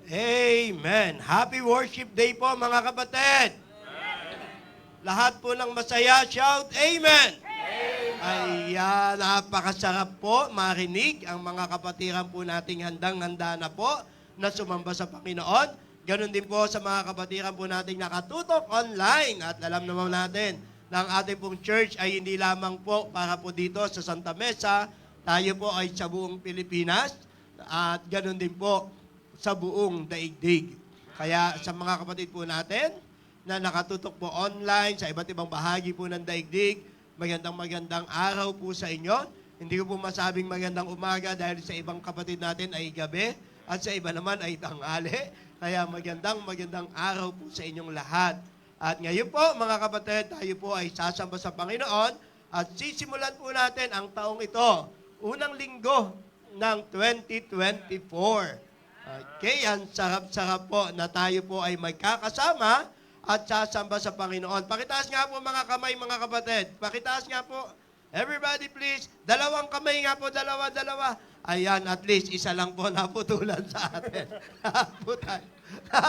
Amen. Happy Worship Day po mga kapatid. Lahat po ng masaya, shout Amen. Ayan, napakasarap po marinig ang mga kapatiran po nating handang-handa na po na sumamba sa Panginoon. Ganon din po sa mga kapatiran po nating nakatutok online. At alam naman natin na ang ating pong church ay hindi lamang po para po dito sa Santa Mesa. Tayo po ay sa buong Pilipinas at ganon din po sa buong daigdig. Kaya sa mga kapatid po natin na nakatutok po online sa iba't ibang bahagi po ng daigdig, magandang araw po sa inyo. Hindi ko po masabing magandang umaga dahil sa ibang kapatid natin ay gabi at sa iba naman ay tanghali. Kaya magandang araw po sa inyong lahat. At ngayon po mga kapatid, tayo po ay sasamba sa Panginoon at sisimulan po natin ang taong ito, unang linggo ng 2024. Okay, ang sarap-sarap po na tayo po ay magkakasama at sasamba sa Panginoon. Pakitaas nga po mga kamay mga kapatid. Pakitaas nga po. Everybody please. Dalawang kamay nga po, dalawa. Ayan, at least isa lang po naputulan sa atin. Lahat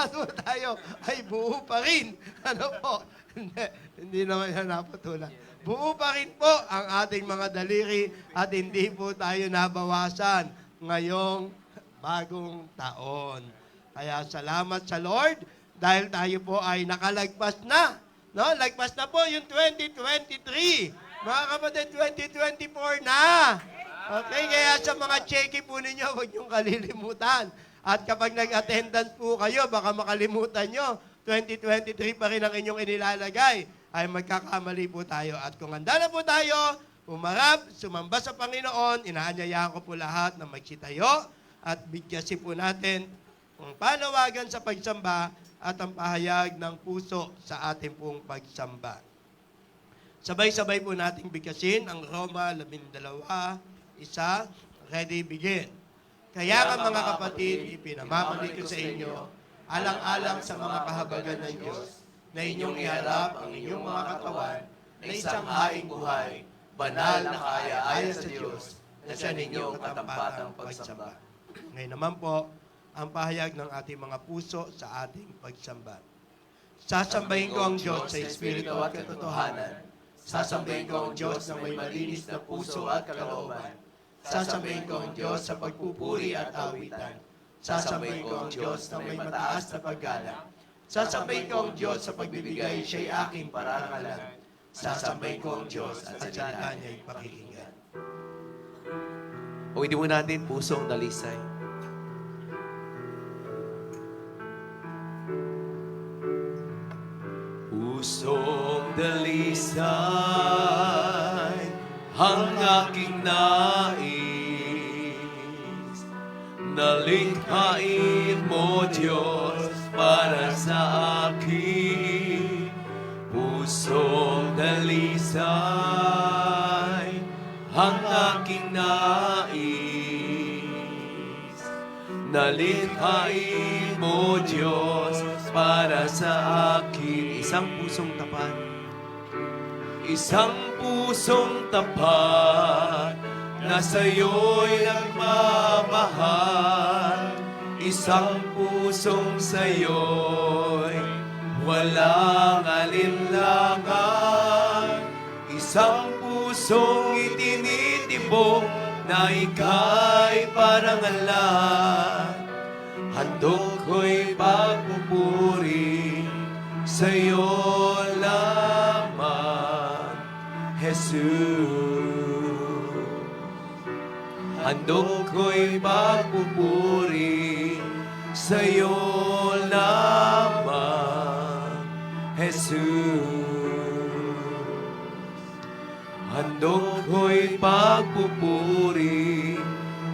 po tayo ay buo pa rin. Ano po? Hindi naman yan naputulan. Buo pa rin po ang ating mga daliri at hindi po tayo nabawasan ngayong bagong taon. Kaya salamat sa Lord dahil tayo po ay nakalagpas na. No? Lagpas na po yung 2023. Mga kapatid, 2024 na. Okay, kaya sa mga checky po ninyo, huwag niyong kalilimutan. At kapag nag-attendance po kayo, baka makalimutan nyo, 2023 pa rin ang inyong inilalagay, ay magkakamali po tayo. At kung handa na po tayo, umarap, sumamba sa Panginoon, inaanyayahan ko po lahat na magsitayo at bigyasin po natin ang panawagan sa pagsamba at ang pahayag ng puso sa ating pong pagsamba. Sabay-sabay po nating bigyasin ang Roma 12:1, ready, begin. Kaya nga mga kapatid, ipinamamalik ko sa inyo, alang-alang sa mga kahabagan ng Diyos, na inyong iharap ang inyong mga katawan na isang haing buhay, banal na kaaya-aya sa Diyos, na siya ninyong katampatang pagsamba. Ngayon naman po, ang pahayag ng ating mga puso sa ating pagsamba. Sasambahin ko ang Diyos sa Espiritu at katotohanan. Sasambahin ko ang Diyos na may malinis na puso at kalooban. Sasambahin ko ang Diyos sa pagpupuri at awitan. Sasambahin ko ang Diyos na may mataas na paggalang. Sasambahin ko ang Diyos sa pagbibigay siya'y aking parangalan. Sasambahin ko ang Diyos at salita niya'y pakikinggan. O hindi mo natin pusong dalisay. Pusong dalisay ang aking nais. Nalikhain mo, Diyos, para sa akin. Pusong dalisay ang aking nais. Nalikhain mo, Diyos, para sa akin. Isang pusong tapat. Isang pusong tapat na sa'yo'y nagmamahal. Isang pusong sa'yo'y walang alinlangan. Isang pusong itinitibok na ika'y parangalan. Handog ko'y pagpupuri sa'yo lamang, Jesus. Handog ko'y pagpupuri sa'yo lamang, Jesus. Handog ko'y pagpupuri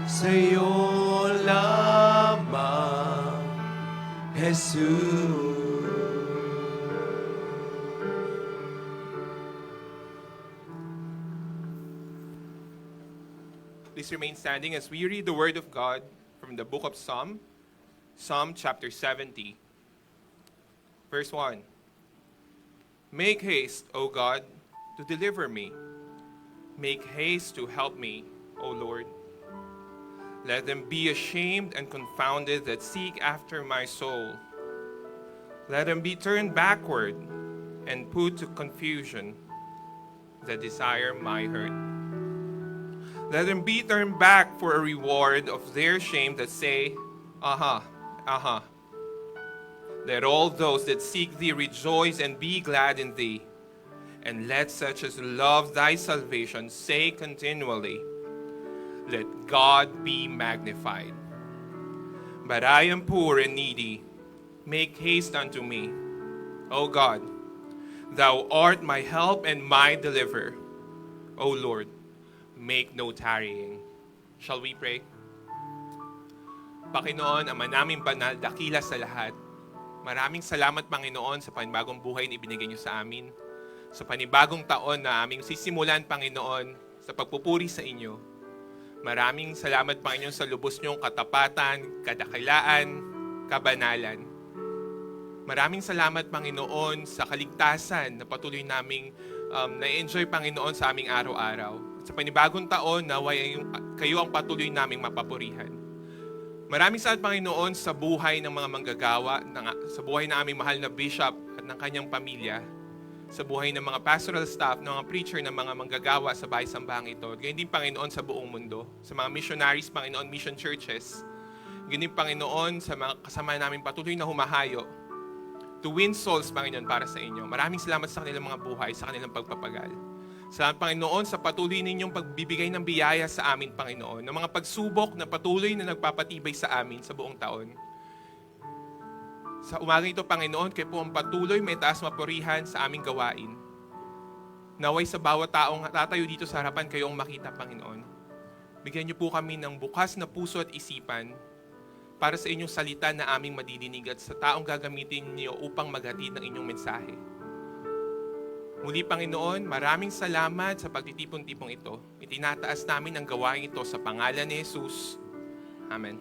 sa'yo lamang, Jesus. Please remain standing as we read the Word of God from the book of Psalm chapter 70, verse 1. Make haste, O God, to deliver me. Make haste to help me, O Lord. Let them be ashamed and confounded that seek after my soul. Let them be turned backward and put to confusion that desire my hurt. Let them be turned back for a reward of their shame that say, Aha, aha. Let all those that seek thee rejoice and be glad in thee. And let such as love thy salvation say continually, Let God be magnified. But I am poor and needy. Make haste unto me. O God, thou art my help and my deliverer. O Lord, make no tarrying. Shall we pray? Panginoon, Ama naming banal, dakila sa lahat. Maraming salamat, Panginoon, sa panibagong buhay na ibinigay niyo sa amin. Sa panibagong taon na aming sisimulan, Panginoon, sa pagpupuri sa inyo. Maraming salamat, Panginoon, sa lubos niyong katapatan, kadakilaan, kabanalan. Maraming salamat, Panginoon, sa kaligtasan na patuloy naming na-enjoy, Panginoon, sa aming araw-araw. Sa panibagong taon, naway kayo ang patuloy naming mapapurihan. Maraming salamat, Panginoon, sa buhay ng mga manggagawa, sa buhay ng aming mahal na bishop at ng kanyang pamilya, sa buhay ng mga pastoral staff, ng mga preacher, ng mga manggagawa sa bahay-sambahang ito. Ganyan din, Panginoon, sa buong mundo. Sa mga missionaries, Panginoon, mission churches. Ganyan din, Panginoon, sa mga kasama namin patuloy na humahayo to win souls, Panginoon, para sa inyo. Maraming salamat sa kanilang mga buhay, sa kanilang pagpapagal. Salamat, Panginoon, sa patuloy ninyong pagbibigay ng biyaya sa amin, Panginoon, ng mga pagsubok na patuloy na nagpapatibay sa amin sa buong taon. Sa umaga ito, Panginoon, kayo po ang patuloy may taas mapurihan sa aming gawain. Naway sa bawat taong tatayo dito sa harapan kayo ang makita, Panginoon. Bigyan niyo po kami ng bukas na puso at isipan para sa inyong salita na aming madidinig at sa taong gagamitin niyo upang maghatid ng inyong mensahe. Muli, Panginoon, maraming salamat sa pagtitipon-tipong ito. Itinataas namin ang gawain ito sa pangalan ni Jesus. Amen.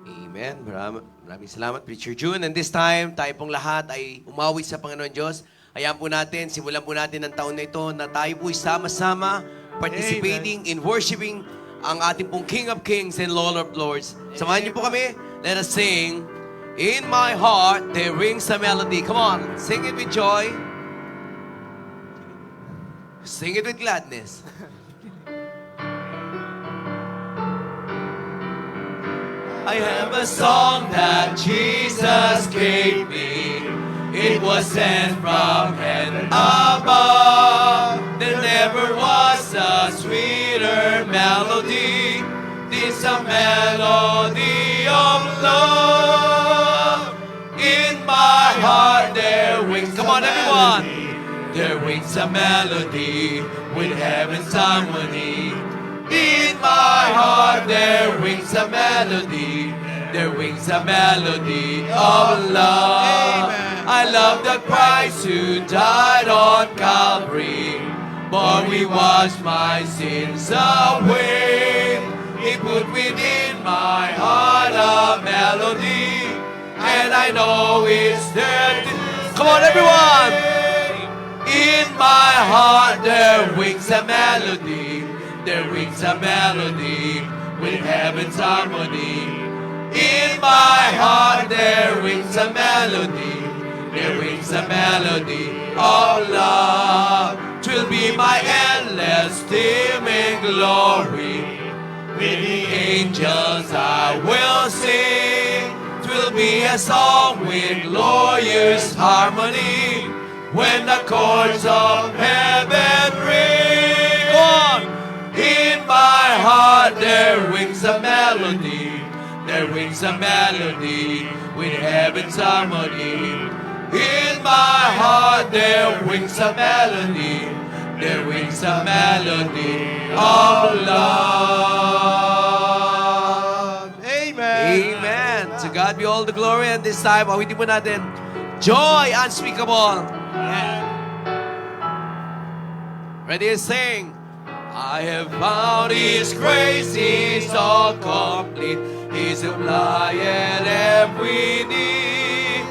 Amen. Maraming salamat, Preacher June. And this time, tayo pong lahat ay umawi sa Panginoon Diyos. Hayaan po natin, simulan po natin ang taon na ito na tayo po'y sama-sama participating in worshiping ang ating pong King of Kings and Lord of Lords. Samahan niyo po kami. Let us sing, In my heart there rings a melody. Come on, sing it with joy. Sing it with gladness. I have a song that Jesus gave me. It was sent from heaven above. There never was a sweeter melody. This a melody of love. In my heart there rings. Come on, everyone. There rings a melody with heaven's harmony. In my heart there rings a melody. There rings a melody of love. Amen. I love the Christ who died on Calvary, for He washed my sins away. He put within my heart a melody, and I know it's there. Come on, everyone! In my heart there rings a melody. There rings a melody with heaven's harmony. In my heart there rings a melody. There rings a melody of love. 'Twill be my endless steaming glory. With the angels I will sing. 'Twill be a song with glorious harmony when the chords of heaven ring. Go on! In my heart there rings a melody. There rings a melody with heaven's harmony. In my heart there rings a melody. There rings a melody of love. Amen. Amen. To God be all the glory. And this time, awitin po natin, joy unspeakable. Ready to sing? I have found His grace is all complete. He's supplying every need.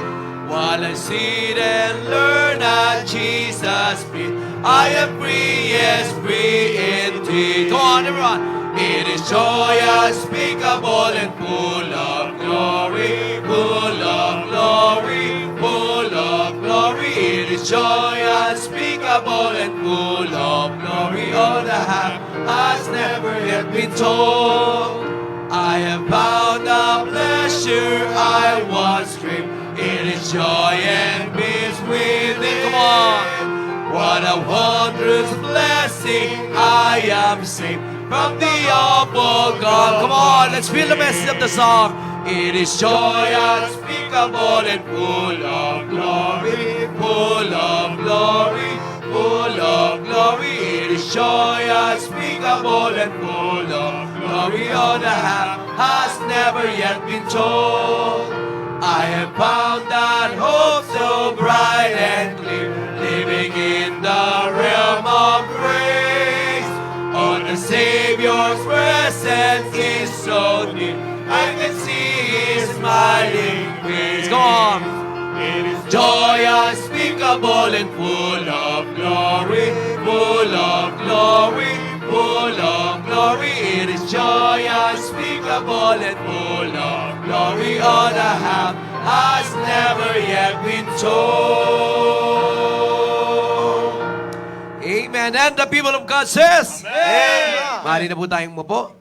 While I sit and learn at Jesus' feet, I am free, yes, free indeed. Come on, everyone. It is joy unspeakable and full of glory, full of glory, full of glory. It is joy unspeakable and full of glory. All the half has never yet been told. I have found a pleasure I once dreamed. It is joy and peace within. Come on. What a wondrous blessing. I am saved from the awful God. Come on, let's feel the message of the song. It is joy unspeakable and full of glory, full of glory, full of glory. It is joy unspeakable and full of glory. All the half has never yet been told. I have found that hope so bright and clear, living in the realm of grace. Oh, the Savior's presence is so near, I can see His smiling face. Go on. It is joy unspeakable and full of glory, full of glory, full of glory. It is joy unspeakable and full of glory. All the half has never yet been told. Amen. And the people of God says, Amen. Mari na po tayong mupo.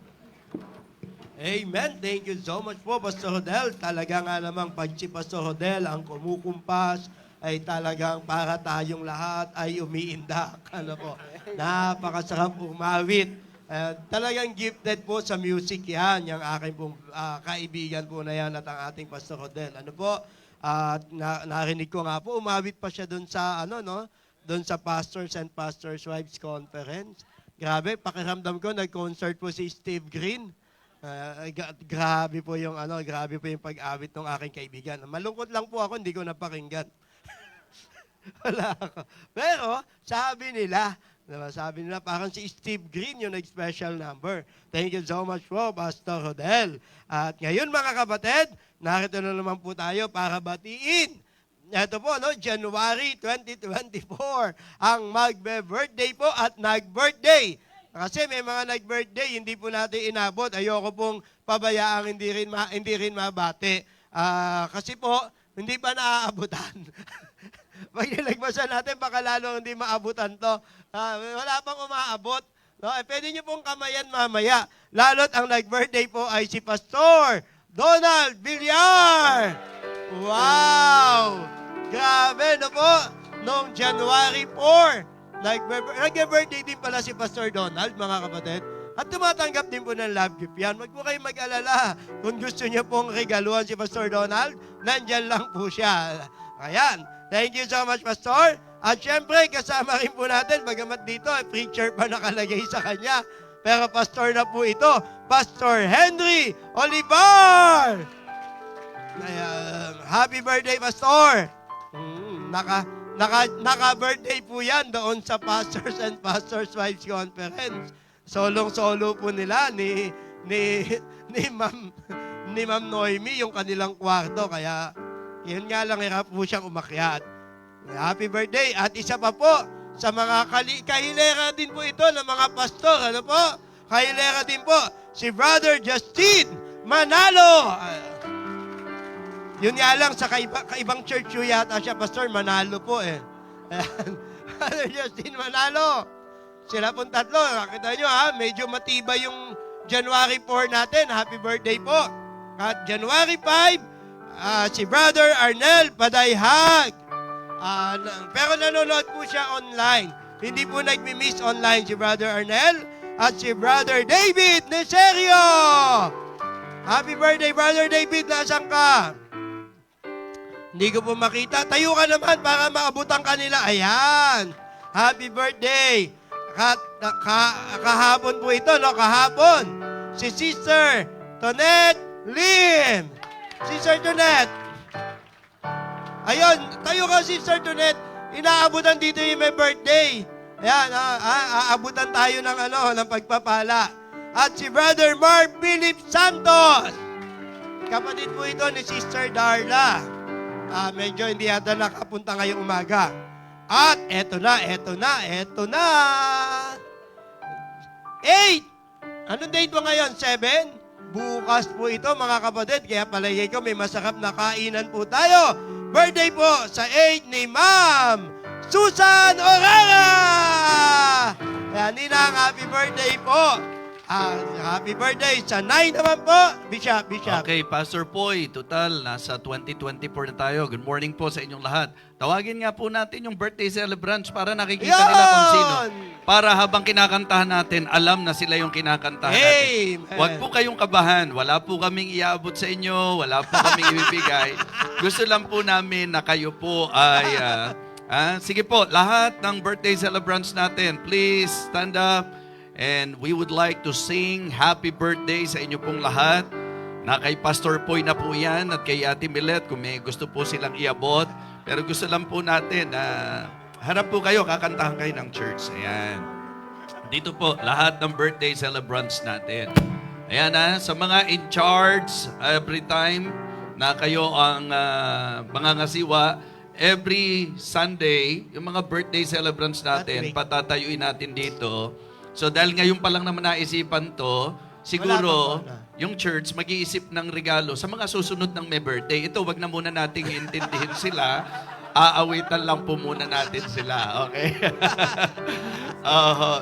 Amen. Thank you so much po, Pastor Rodel. Talaga nga namang pag si Pastor Rodel ang kumukumpas, ay talagang para tayong lahat ay umiindak. Ano po? Napakasarap umawit. Talagang gifted po sa music yan, yung aking pong kaibigan po na yan at ang ating Pastor Rodel. Ano po? Narinig ko nga po, umawit pa siya doon sa, doon sa Pastors and Pastors Wives Conference. Grabe, pakiramdam ko, nag-concert po si Steve Green. Grabe po yung pag-awit ng aking kaibigan. Malungkot lang po ako, hindi ko napakinggan. Wala ako. Pero, sabi nila parang si Steve Green yung nag-special number. Thank you so much po, Pastor Rodel. At ngayon mga kapatid, narito na naman po tayo para batiin. Ito po, January 2024, ang magbe-birthday po at nag-birthday. Kasi may mga nag-birthday, hindi po natin inabot. Ayoko pong pabayaang hindi rin mabati. Kasi po, hindi pa naaabutan. Pag nilagpasan natin, baka lalo hindi maabutan to. Wala pang umaabot. Pwede nyo pong kamayan mamaya. Lalo't ang nag-birthday po ay si Pastor Donald Villar. Wow! Grabe, po? Noong January 4, nag-birthday din pala si Pastor Donald, mga kapatid. At tumatanggap din po ng love gift yan. Huwag po kayong mag-alala. Kung gusto niyo pong regaluhan si Pastor Donald, nandyan lang po siya. Ayan. Thank you so much, Pastor. At syempre, kasama rin po natin, bagamat dito, preacher pa nakalagay sa kanya. Pero pastor na po ito, Pastor Henry Olivar. Happy birthday, Pastor. Naka-birthday po yan doon sa Pastors and Pastors Wives Conference. Solong-solo po nila ni Ma'am Noemi yung kanilang kwarto. Kaya, yun nga lang, hirap po siyang umakyat. Happy birthday. At isa pa po, sa mga kahilera din po ito ng mga pastor. Ano po? Kahilera din po, si Brother Justin Manalo. Yun nga lang, sa kaibang church yun yata siya, Pastor, Manalo po eh. Brother Justin Manalo. Sila pong tatlo. Nakita nyo ha, medyo matibay yung January 4 natin. Happy birthday po. At January 5, si Brother Arnel Padayhag. Pero nanonood po siya online. Hindi po nagmi-miss online si Brother Arnel at si Brother David Neserio. Happy birthday, Brother David. Nasaan ka? Hindi ko po makita. Tayo ka naman para maabutan ka nila. Ayan. Happy birthday. Kahapon po ito, kahapon. Si Sister Tonette Lim. Sister Tonette. Ayun, tayo ka, Sister Tonette. Inaabutan dito yung may birthday. Ayan, aabutan tayo ng pagpapala. At si Brother Mark Philip Santos. Kapatid po ito ni Sister Darla. Medyo hindi yata nakapunta ngayong umaga. At eto na. 8. Anong date po ngayon? 7? Bukas po ito mga kapatid. Kaya palagay ko may masarap na kainan po tayo. Birthday po sa 8 ni Ma'am Susan Orara! Kaya Ninang, happy birthday po. Happy birthday sa 9 naman po. Bishop. Okay, Pastor Poy, total, nasa 2024 na tayo. Good morning po sa inyong lahat. Tawagin nga po natin yung birthday celebrants para nakikita Yan! nila kung sino. Para habang kinakantahan natin, alam na sila yung kinakantahan natin. Amen. Huwag po kayong kabahan. Wala po kaming iaabot sa inyo. Wala po kaming ibibigay. Gusto lang po namin na kayo po ay... sige po, lahat ng birthday celebrants natin, please stand up. And we would like to sing happy birthday sa inyo pong lahat. Na kay Pastor Poy na po yan at kay Ate Milet kung may gusto po silang iabot. Pero gusto lang po natin na harap po kayo, kakantahan kayo ng church. Ayan. Dito po, lahat ng birthday celebrants natin. Ayan sa mga in charge, every time na kayo ang mga ngasiwa, every Sunday, yung mga birthday celebrants natin, patatayuin natin dito. So dahil ngayon pa lang naman naisipan to, siguro yung church mag-iisip ng regalo sa mga susunod ng may birthday. Ito, wag na muna nating intindihin sila. Aawitan lang po muna natin sila. Okay?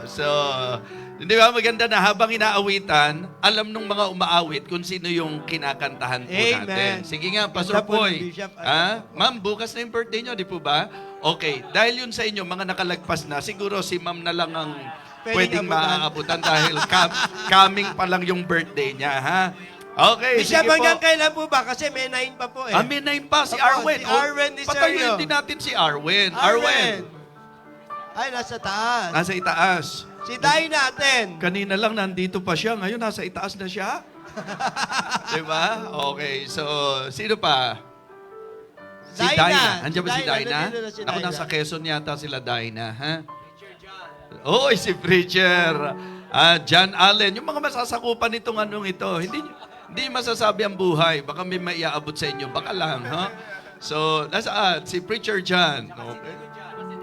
So, hindi ba maganda na habang inaawitan, alam nung mga umaawit kung sino yung kinakantahan po natin. Sige nga, Pastor Ganda po Poy. ng Bishop. Ma'am, bukas na yung birthday nyo, di po ba? Okay. Dahil yun sa inyo, mga nakalagpas na, siguro si ma'am na lang ang pwedeng maaabutan dahil coming pa lang yung birthday niya, ha? Okay, Bishop, sige po. hanggang kailan po ba? Kasi may 9 pa po eh. May name pa, si Opo, Arwen. si Arwen Di Patayuin Sergio. din natin si Arwen. Ay, nasa taas. Nasa itaas. Si Day natin. Kanina lang nandito pa siya, ngayon nasa itaas na siya. Diba? Okay, so sino pa? Si Dinah. Dinah. Andiyan ba si Dinah, Dinah? nandito na si Ako Dinah. nasa Quezon yata sila Dinah, ha? Oh, si Preacher. John Allen. Yung mga masasakupan nitong anong ito. Hindi masasabi ang buhay. Baka may maiaabot sa inyo. Baka lang, ha? So, nasaan? Si Preacher John. Okay.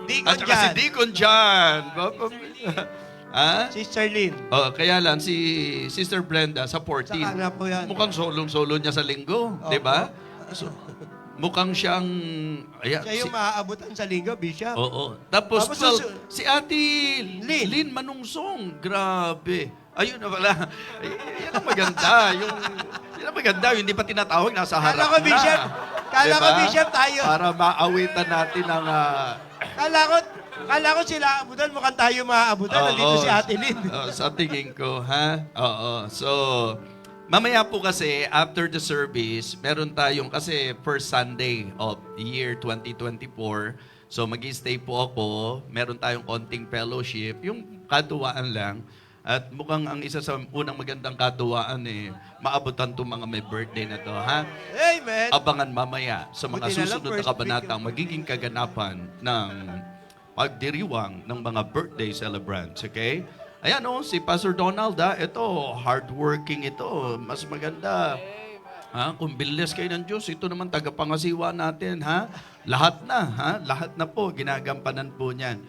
Deacon At saka si John. Deacon John. Sister Lynn. Kaya lang, si Sister Brenda sa 14. Saka na po yan. Mukhang solong-solo niya sa linggo. Di ba? So, mukhang siyang... Ayan, Siya yung maaabutan sa linggo, Bishop. Oo. Tapos, Tapos 12, si Ate Lynn Manungsong. Grabe. Ayun na pala. Yan ang maganda. Yan ang maganda. Yung hindi pa tinatawag, nasa harap Kala ko, na. Bishop. Kala ko, Diba? Bishop, tayo. Para maawitan natin ang... Kala ko sila abutan, mukhang tayo maaabutan. Nandito si Ate Lynn. Sa tingin ko, ha? Oo. So, mamaya po kasi, after the service, meron tayong, kasi first Sunday of the year 2024, so mag-stay po ako, meron tayong konting fellowship, yung katuwaan lang, at mukhang ang isa sa unang magandang katuwaan maabutan itong mga may birthday na to, ha? Amen. Abangan mamaya sa mga Buti na lang, susunod na first kabanatang magiging kaganapan ng pagdiriwang ng mga birthday celebrants, okay? Ayan si Pastor Donald, ito, hardworking ito, mas maganda. Kung bilis kayo ng Diyos, ito naman tagapangasiwa natin, ha? Lahat na, ha? Lahat na po, ginagampanan po niyan.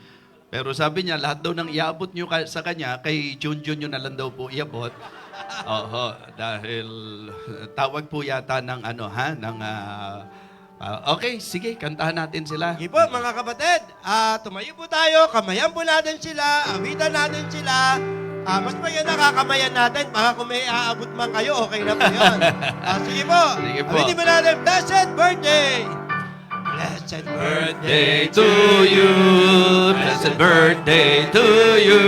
Pero sabi niya, lahat daw ng iabot niyo sa kanya, kay Junjun nyo na lang daw po iabot. Dahil tawag po yata ng okay, sige, kantahan natin sila. Sige po, mga kapatid. Tumayo po tayo, kamayan po natin sila, awitan natin sila. Mas maganda kakamayan natin para kung may aabot man kayo, okay na po yun. Sige po. Sige po. Awitin mo natin, blessed birthday! Blessed Birthday to you, blessed birthday to you,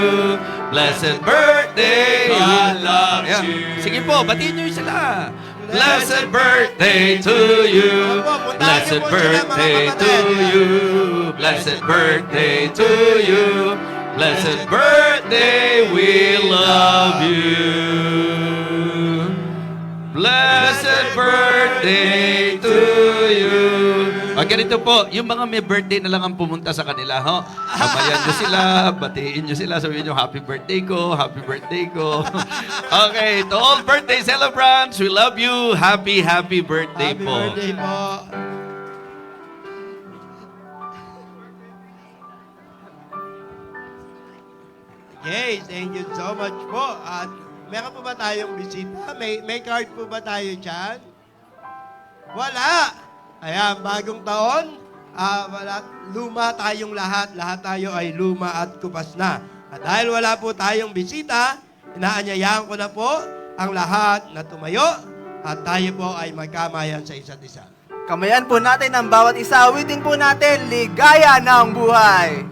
blessed birthday, I love you. Sige po, batiin niyo sila. Blessed birthday to you, blessed birthday to you, blessed birthday to you, blessed birthday, we love you. Blessed birthday to you. Ganito po, yung mga may birthday na lang ang pumunta sa kanila, ho? Kamayan nyo sila, batiin nyo sila, sabihin nyo, happy birthday ko, happy birthday ko. Okay, to all birthday celebrants, we love you. Happy, happy birthday Happy po. birthday po. Okay, thank you so much po. At Meron po ba tayong bisita? May card po ba tayo dyan? Wala. Ayan, bagong taon. Wala, luma tayong lahat. Lahat tayo ay luma at kupas na. At dahil wala po tayong bisita, inaanyayahan ko na po ang lahat na tumayo at tayo po ay magkamayan sa isa't isa. Kamayan po natin ang bawat isa. Awitin po natin, ligaya ng buhay.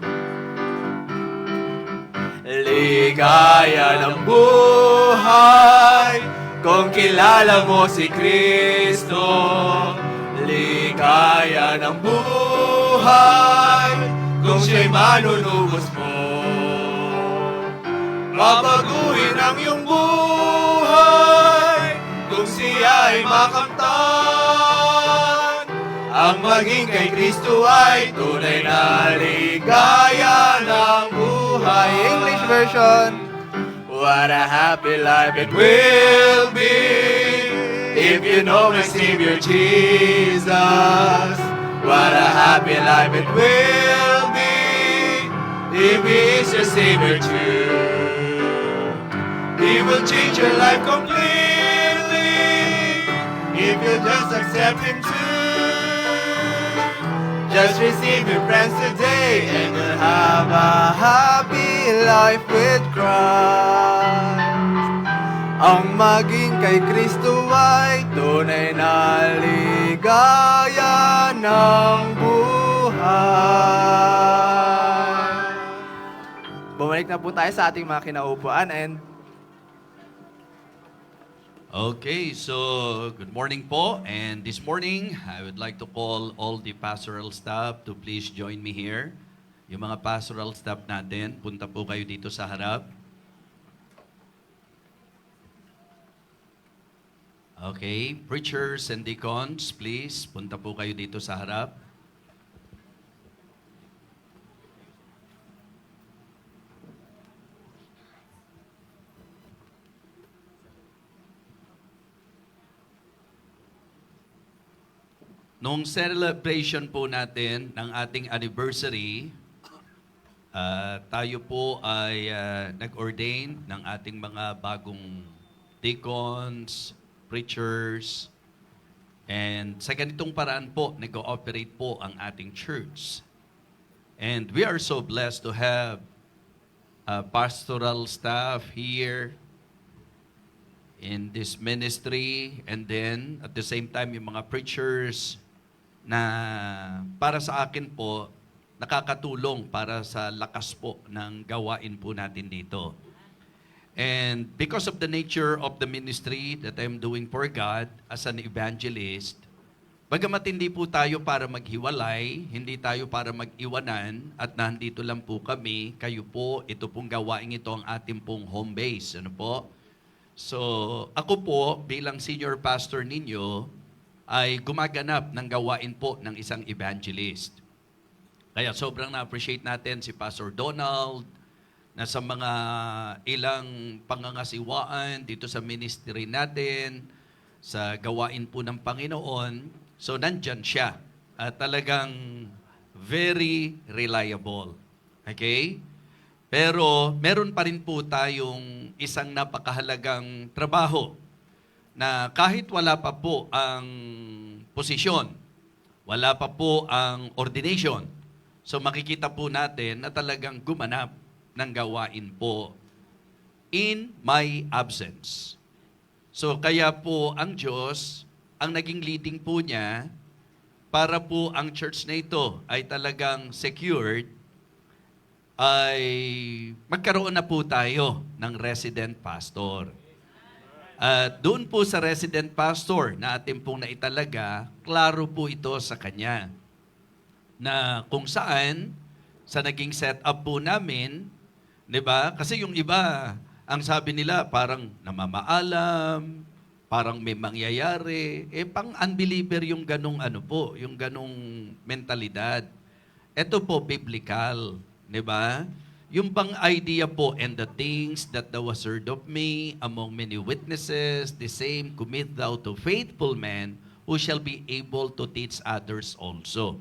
Ligaya ng buhay kung kilala mo si Kristo. Ligaya ng buhay kung siya'y manunubos mo. Babaguhin ang iyong buhay kung siya'y makamtan. Ang maging kay Kristo ay tunay na ligaya ng buhay. English version. What a happy life it will be if you know my Savior Jesus. What a happy life it will be if He is your Savior too. He will change your life completely if you just accept Him too. Just receive Your friends today and you'll have a happy life with Christ. Ang maging kay Kristo ay tunay na ligaya ng buhay. Bumalik na po tayo sa ating mga kinaupuan and Okay, so good morning po. And this morning, I would like to call all the pastoral staff to please join me here. Yung mga pastoral staff natin, punta po kayo dito sa harap. Okay, preachers and deacons, please, punta po kayo dito sa harap. Noong celebration po natin ng ating anniversary, tayo po ay nag-ordain ng ating mga bagong deacons, preachers, and sa ganitong paraan po, nag-ooperate po ang ating church. And we are so blessed to have pastoral staff here in this ministry, and then at the same time, yung mga preachers na para sa akin po, nakakatulong para sa lakas po ng gawain po natin dito. And because of the nature of the ministry that I'm doing for God as an evangelist, bagamat hindi po tayo para maghiwalay, hindi tayo para mag-iwanan, at nandito lang po kami, kayo po, ito pong gawain ito ang ating pong home base. Ano po? So, ako po, bilang senior pastor ninyo, ay gumaganap ng gawain po ng isang evangelist. Kaya sobrang na-appreciate natin si Pastor Donald na sa mga ilang pangangasiwaan dito sa ministry natin, sa gawain po ng Panginoon. So, nandyan siya. At talagang very reliable. Okay? Pero meron pa rin po tayong isang napakahalagang trabaho na kahit wala pa po ang posisyon, wala pa po ang ordination, so makikita po natin na talagang gumanap ng gawain po in my absence. So kaya po ang Diyos, ang naging leading po niya para po ang church na ito ay talagang secured, ay magkaroon na po tayo ng resident pastor. At doon po sa resident pastor na ating pong naitalaga, klaro po ito sa kanya. Na kung saan, sa naging setup po namin, di ba? Kasi yung iba, ang sabi nila parang namamaalam, parang may mangyayari. Pang unbeliever yung ganong ano po, yung ganong mentalidad. Ito po, biblical. Di ba? Yung bang idea po, and the things that thou hast heard of me among many witnesses, the same commit thou to faithful men who shall be able to teach others also.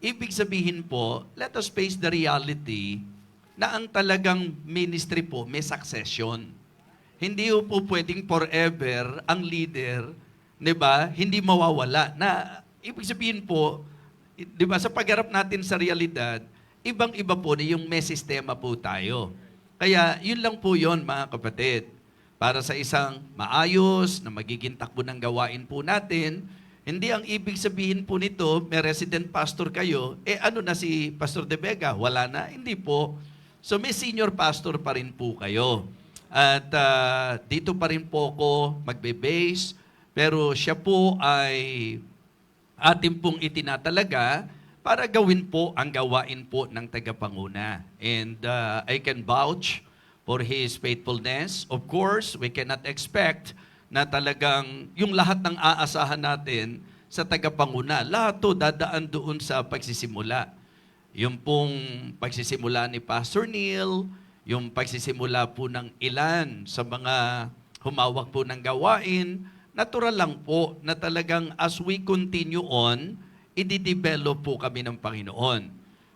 Ibig sabihin po, let us face the reality na ang talagang ministry po may succession. hindi po pwedeng forever ang leader, 'di ba? Hindi mawawala. Na ibig sabihin po, 'di ba, sa pagharap natin sa realidad, ibang-iba po na yung may sistema po tayo. Kaya yun lang po yun, mga kapatid. Para sa isang maayos na magiging takbo ng gawain po natin, hindi ang ibig sabihin po nito, may resident pastor kayo, ano na si Pastor De Vega? Wala na? Hindi po. So may senior pastor pa rin po kayo. At dito pa rin po ako magbe-base, pero siya po ay atin pong itinatalaga para gawin po ang gawain po ng tagapanguna. And I can vouch for his faithfulness. Of course, we cannot expect na talagang yung lahat ng aasahan natin sa tagapanguna, lahat to dadaan doon sa pagsisimula. Yung pong pagsisimula ni Pastor Neil, yung pagsisimula po ng ilan sa mga humawak po ng gawain, natural lang po na talagang as we continue on, i-develop po kami ng Panginoon.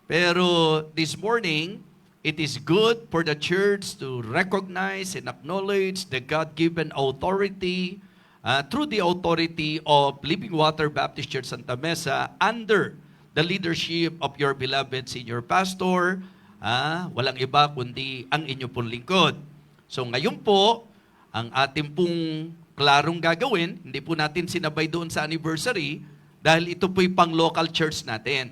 Pero this morning, it is good for the church to recognize and acknowledge the God-given authority through the authority of Living Water Baptist Church Santa Mesa under the leadership of your beloved senior pastor. Walang iba kundi ang inyo pong lingkod. So ngayon po, ang ating pong klarong gagawin, hindi po natin sinabay doon sa anniversary dahil ito po'y pang-local church natin.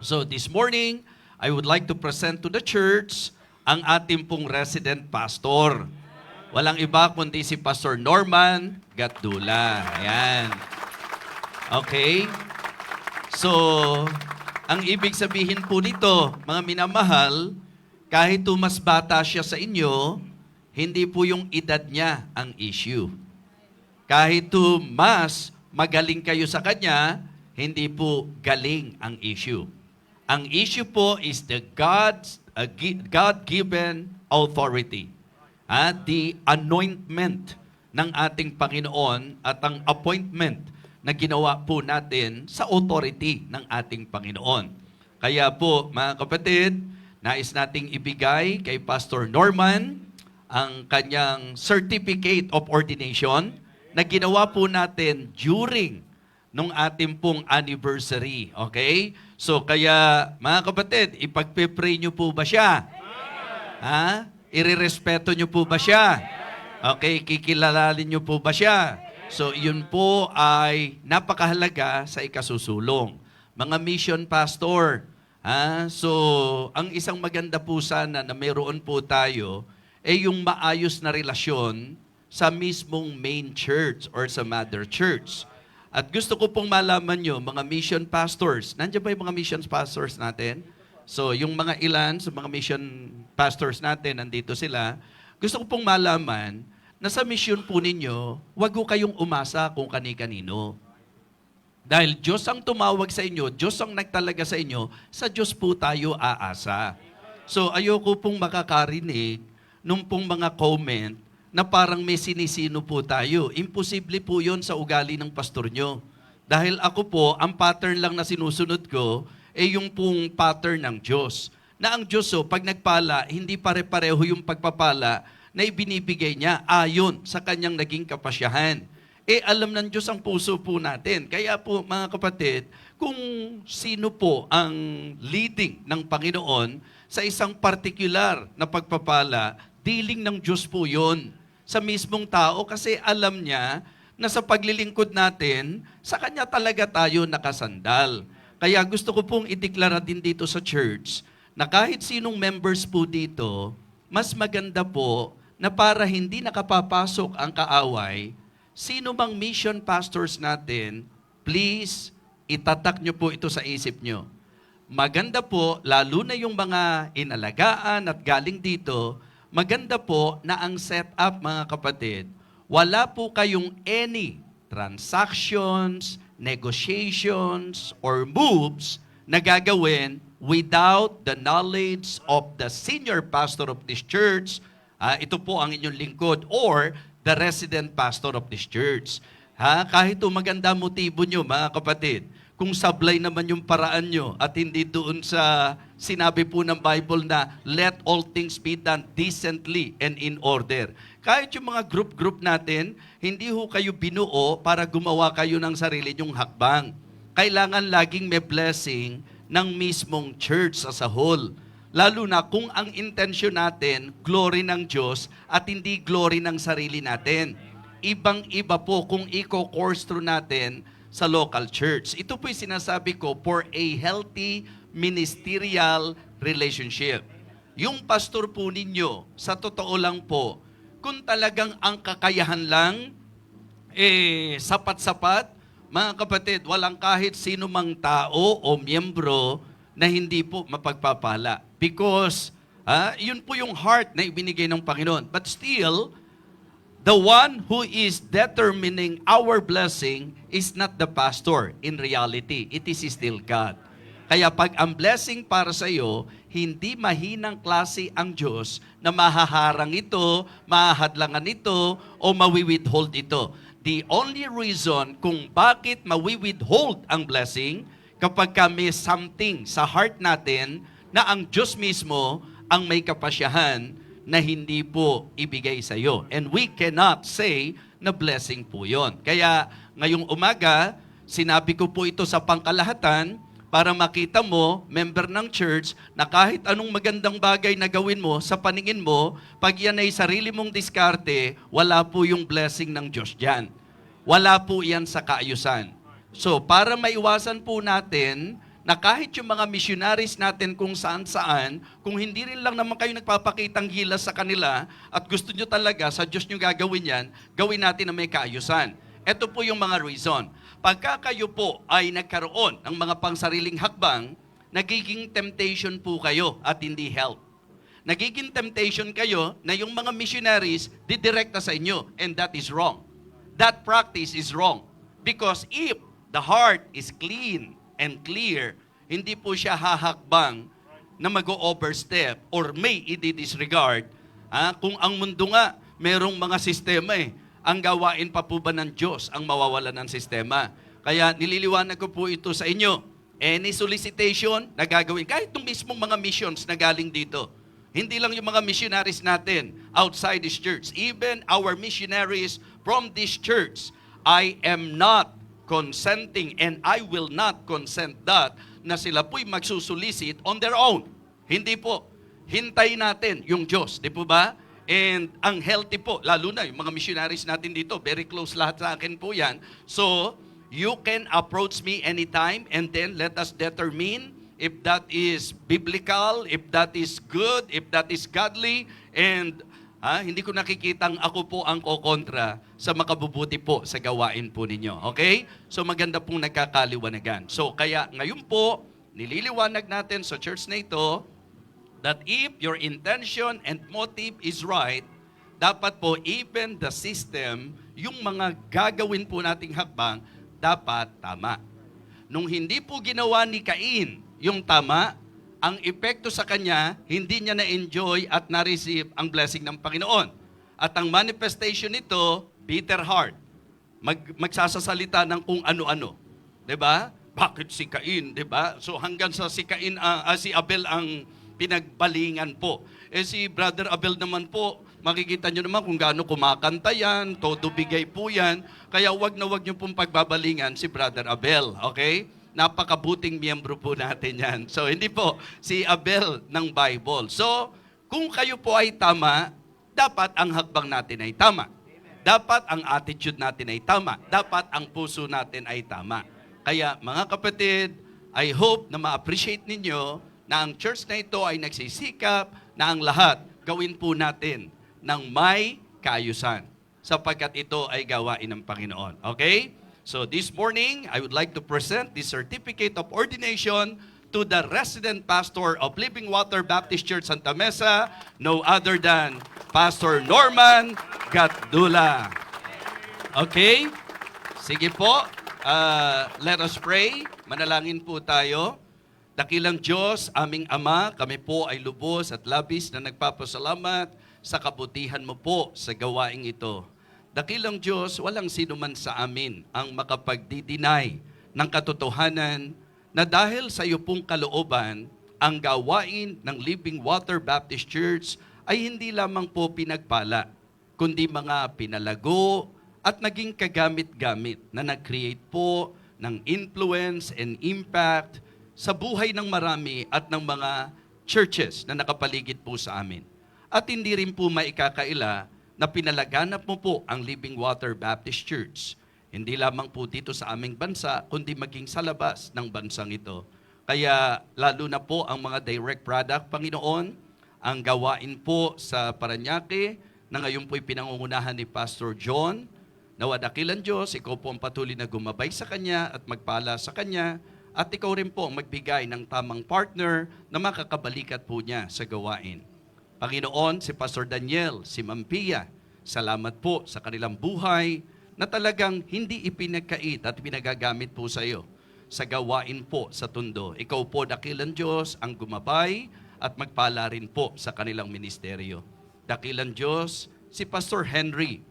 So this morning, I would like to present to the church ang ating pong resident pastor. Walang iba kundi si Pastor Norman Gatdula. Ayan. Okay? So, ang ibig sabihin po nito, mga minamahal, kahit mas bata siya sa inyo, hindi po yung edad niya ang issue. Kahit mas magaling kayo sa kanya, hindi po galing ang issue. Ang issue po is the God-given authority. The anointment ng ating Panginoon at ang appointment na ginawa po natin sa authority ng ating Panginoon. Kaya po, mga kapatid, nais nating ibigay kay Pastor Norman ang kanyang certificate of ordination na ginawa po natin during nung ating pong anniversary. Okay? So kaya, mga kapatid, ipagpe-pray nyo po ba siya? Irerespeto nyo po ba siya? Okay, kikilalalin nyo po ba siya? So yun po ay napakahalaga sa ikasusulong. Mga mission pastor, so ang isang maganda po sana na mayroon po tayo ay yung maayos na relasyon sa mismong main church or sa mother church. At gusto ko pong malaman nyo, mga mission pastors, nandiyan ba yung mga mission pastors natin? So, yung mga ilan sa mga mission pastors natin, nandito sila. Gusto ko pong malaman na sa mission po ninyo, wag ko kayong umasa kung kani-kanino. Dahil Diyos ang tumawag sa inyo, Diyos ang nagtalaga sa inyo, sa Diyos po tayo aasa. So, ayoko pong makakarinig nung pong mga comment na parang may sinisino po tayo. Imposible po yon sa ugali ng pastor nyo. Dahil ako po, ang pattern lang na sinusunod ko, yung pong pattern ng Diyos. Na ang Diyos, pag nagpala, hindi pare-pareho yung pagpapala na ibinibigay niya ayon sa kanyang naging kapasyahan. Alam ng Diyos ang puso po natin. Kaya po, mga kapatid, kung sino po ang leading ng Panginoon sa isang particular na pagpapala, dealing ng Diyos po yon sa mismong tao kasi alam niya na sa paglilingkod natin, sa Kanya talaga tayo nakasandal. Kaya gusto ko pong ideklara din dito sa church na kahit sinong members po dito, mas maganda po na para hindi nakapapasok ang kaaway, sino mang mission pastors natin, please, itatak nyo po ito sa isip nyo. Maganda po, lalo na yung mga inalagaan at galing dito, maganda po na ang setup, mga kapatid, wala po kayong any transactions, negotiations, or moves na gagawin without the knowledge of the senior pastor of this church, ito po ang inyong lingkod, or the resident pastor of this church. Kahit maganda motibo nyo, mga kapatid, kung sablay naman yung paraan nyo at hindi doon sa sinabi po ng Bible na let all things be done decently and in order. Kahit yung mga group natin, hindi ho kayo binuo para gumawa kayo ng sarili nyong hakbang. Kailangan laging may blessing ng mismong church as a whole. Lalo na kung ang intensyon natin, glory ng Diyos at hindi glory ng sarili natin. Ibang-iba po kung i-course through natin sa local church. Ito po'y sinasabi ko for a healthy ministerial relationship. Yung pastor po ninyo, sa totoo lang po, kung talagang ang kakayahan lang, sapat-sapat, mga kapatid, walang kahit sino mang tao o miyembro na hindi po mapagpapala. Because, yun po yung heart na ibinigay ng Panginoon. But still, the one who is determining our blessing is not the pastor. In reality, it is still God. Kaya pag ang blessing para sa iyo, hindi mahinang klase ang Diyos na mahaharang ito, mahahadlangan ito, o mawi-withhold ito. The only reason kung bakit mawi-withhold ang blessing, kapag kami something sa heart natin na ang Diyos mismo ang may kapasyahan na hindi po ibigay sa iyo. And we cannot say na blessing po yon. Kaya ngayong umaga, sinabi ko po ito sa pangkalahatan para makita mo, member ng church, na kahit anong magandang bagay na gawin mo sa paningin mo, pag yan ay sarili mong diskarte, wala po yung blessing ng Diyos dyan. Wala po yan sa kaayusan. So, para maiwasan po natin na kahit yung mga missionaries natin kung saan-saan, kung hindi rin lang naman kayo nagpapakitang gilas sa kanila at gusto nyo talaga sa Diyos nyo gagawin yan, gawin natin na may kaayusan. Ito po yung mga reason. Pagka kayo po ay nagkaroon ng mga pangsariling hakbang, nagiging temptation po kayo at hindi help. Nagiging temptation kayo na yung mga missionaries didirekta sa inyo, and that is wrong. That practice is wrong. Because if the heart is clean and clear, hindi po siya hahakbang na mag-overstep or may i-disregard. Kung ang mundo nga, merong mga sistema ang gawain pa po ba ng Diyos ang mawawala ng sistema? Kaya nililiwanag ko po ito sa inyo. Any solicitation na gagawin, kahit itong mismong mga missions na galing dito, hindi lang yung mga missionaries natin outside this church, even our missionaries from this church, I am not consenting and I will not consent that na sila po'y magsusulisit on their own. Hindi po. Hintayin natin yung Diyos. Di po ba? And ang healthy po, lalo na yung mga missionaries natin dito, very close lahat sa akin po yan. So, you can approach me anytime and then let us determine if that is biblical, if that is good, if that is godly, and hindi ko nakikitang ako po ang kokontra sa makabubuti po sa gawain po ninyo. Okay? So maganda pong nagkakaliwanagan. So kaya ngayon po, nililiwanag natin sa church na ito that if your intention and motive is right, dapat po even the system, yung mga gagawin po nating hakbang, dapat tama. Nung hindi po ginawa ni Cain yung tama, ang epekto sa kanya, hindi niya na-enjoy at na-receive ang blessing ng Panginoon. At ang manifestation nito, bitter heart. Magsasasalita ng kung ano-ano. 'Di ba? Bakit si Cain, 'di ba? So hanggang sa si Cain, si Abel ang pinagbalingan po. Si Brother Abel naman po, makikita nyo naman kung gaano kumakanta yan, todo bigay po yan. Kaya wag na wag nyo pong pagbabalingan si Brother Abel. Okay? Napakabuting miyembro po natin yan. So, hindi po si Abel ng Bible. So, kung kayo po ay tama, dapat ang hakbang natin ay tama. Dapat ang attitude natin ay tama. Dapat ang puso natin ay tama. Kaya, mga kapatid, I hope na ma-appreciate ninyo na ang church na ito ay nagsisikap na ang lahat gawin po natin ng may kaayusan sapagkat ito ay gawain ng Panginoon. Okay? So this morning, I would like to present the certificate of ordination to the resident pastor of Living Water Baptist Church Santa Mesa, no other than Pastor Norman Gatdula. Okay? Sige po, let us pray. Manalangin po tayo. Dakilang Diyos, aming Ama, kami po ay lubos at labis na nagpapasalamat sa kabutihan mo po sa gawaing ito. Dakilang Diyos, walang sino man sa amin ang makapagdi-deny ng katotohanan na dahil sa iyo pong kalooban, ang gawain ng Living Water Baptist Church ay hindi lamang po pinagpala, kundi mga pinalago at naging kagamit-gamit na nag-create po ng influence and impact sa buhay ng marami at ng mga churches na nakapaligid po sa amin. At hindi rin po maikakaila na pinalaganap mo po ang Living Water Baptist Church. Hindi lamang po dito sa aming bansa, kundi maging sa labas ng bansang ito. Kaya lalo na po ang mga direct product, Panginoon, ang gawain po sa Parañaque, na ngayon po'y pinangungunahan ni Pastor John, nawa dakilan Diyos, ikaw po ang patuloy na gumabay sa Kanya at magpala sa Kanya, at ikaw rin po ang magbigay ng tamang partner na makakabalikat po niya sa gawain. Panginoon, si Pastor Daniel, si Ma'am Pia, salamat po sa kanilang buhay na talagang hindi ipinagkait at pinagagamit po sa iyo sa gawain po sa Tondo. Ikaw po, dakilan Diyos, ang gumabay at magpala rin po sa kanilang ministeryo. Dakilan Diyos, si Pastor Henry,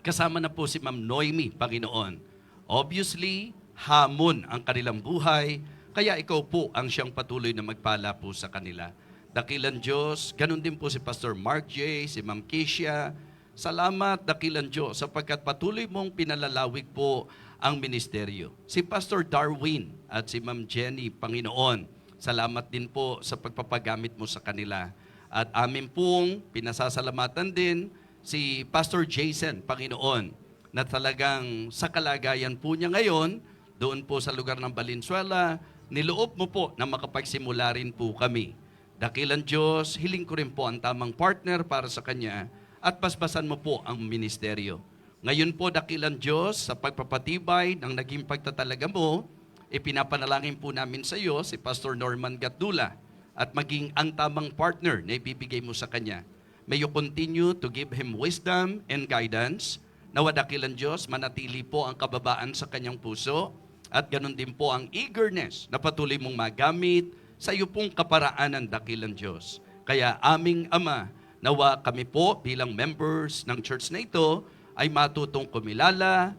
kasama na po si Ma'am Noemi, Panginoon. Obviously, hamon ang kanilang buhay, kaya ikaw po ang siyang patuloy na magpala po sa kanila. Dakilan Diyos, ganun din po si Pastor Mark J., si Ma'am Keisha. Salamat, dakilan Diyos, sapagkat patuloy mong pinalalawig po ang ministeryo. Si Pastor Darwin at si Ma'am Jenny, Panginoon, salamat din po sa pagpapagamit mo sa kanila. At amin pong pinasasalamatan din si Pastor Jason, Panginoon, na talagang sa kalagayan po niya ngayon, doon po sa lugar ng Valenzuela, niloob mo po na makapagsimula rin po kami. Dakilan Diyos, hiling ko rin po ang tamang partner para sa Kanya at paspasan mo po ang ministeryo. Ngayon po, dakilan Diyos, sa pagpapatibay ng naging pagtatalaga mo, ipinapanalangin po namin sa iyo si Pastor Norman Gatdula at maging ang tamang partner na ibibigay mo sa Kanya. May you continue to give him wisdom and guidance. Nawa dakilan Diyos, manatili po ang kababaan sa kanyang puso at ganun din po ang eagerness na patuloy mong magamit sa iyo pong kaparaanan, dakilan Diyos. Kaya aming Ama, nawa kami po bilang members ng church na ito ay matutong kumilala,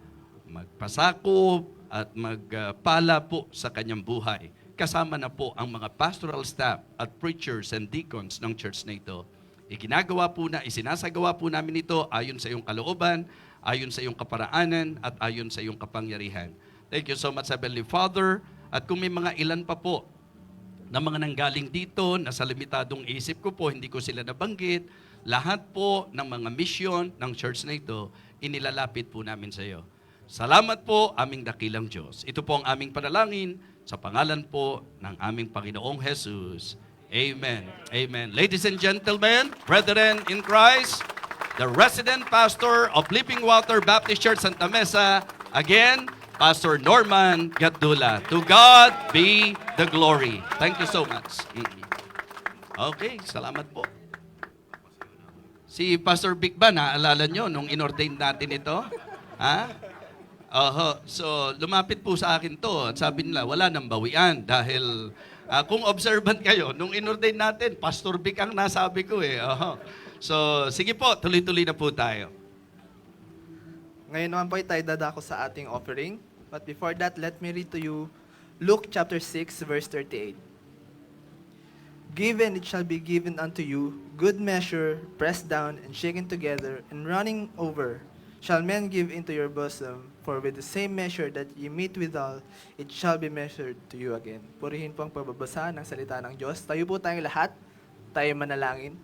magpasakop at magpala po sa kanyang buhay. Kasama na po ang mga pastoral staff at preachers and deacons ng church na ito. Isinasagawa po namin ito ayon sa iyong kalooban, ayon sa iyong kaparaanan, at ayon sa iyong kapangyarihan. Thank you so much, Heavenly Father. At kung may mga ilan pa po na mga nanggaling dito, na sa limitadong isip ko po, hindi ko sila nabanggit, lahat po ng mga mission ng church na ito, inilalapit po namin sa iyo. Salamat po, aming dakilang Diyos. Ito po ang aming panalangin sa pangalan po ng aming Panginoong Jesus. Amen. Amen. Ladies and gentlemen, brethren in Christ, the resident pastor of Living Water Baptist Church Santa Mesa, again, Pastor Norman Gatdula. To God be the glory. Thank you so much. Okay, salamat po. Si Pastor Vic ba, naalala nyo nung inordain natin ito? Ha? So, lumapit po sa akin to at sabi nila, wala nang bawian dahil kung observant kayo, nung inordain natin, Pastor Vic ang nasabi ko eh. So, sige po, tuloy-tuloy na po tayo. Ngayon naman po ay tayo dadako sa ating offering. But before that, let me read to you Luke chapter 6, verse 38. Given it shall be given unto you, good measure, pressed down and shaken together, and running over, shall men give into your bosom. For with the same measure that ye meet withal, it shall be measured to you again. Purihin po ang pagbabasa ng salita ng Diyos. Tayo po tayong lahat, tayo manalangin.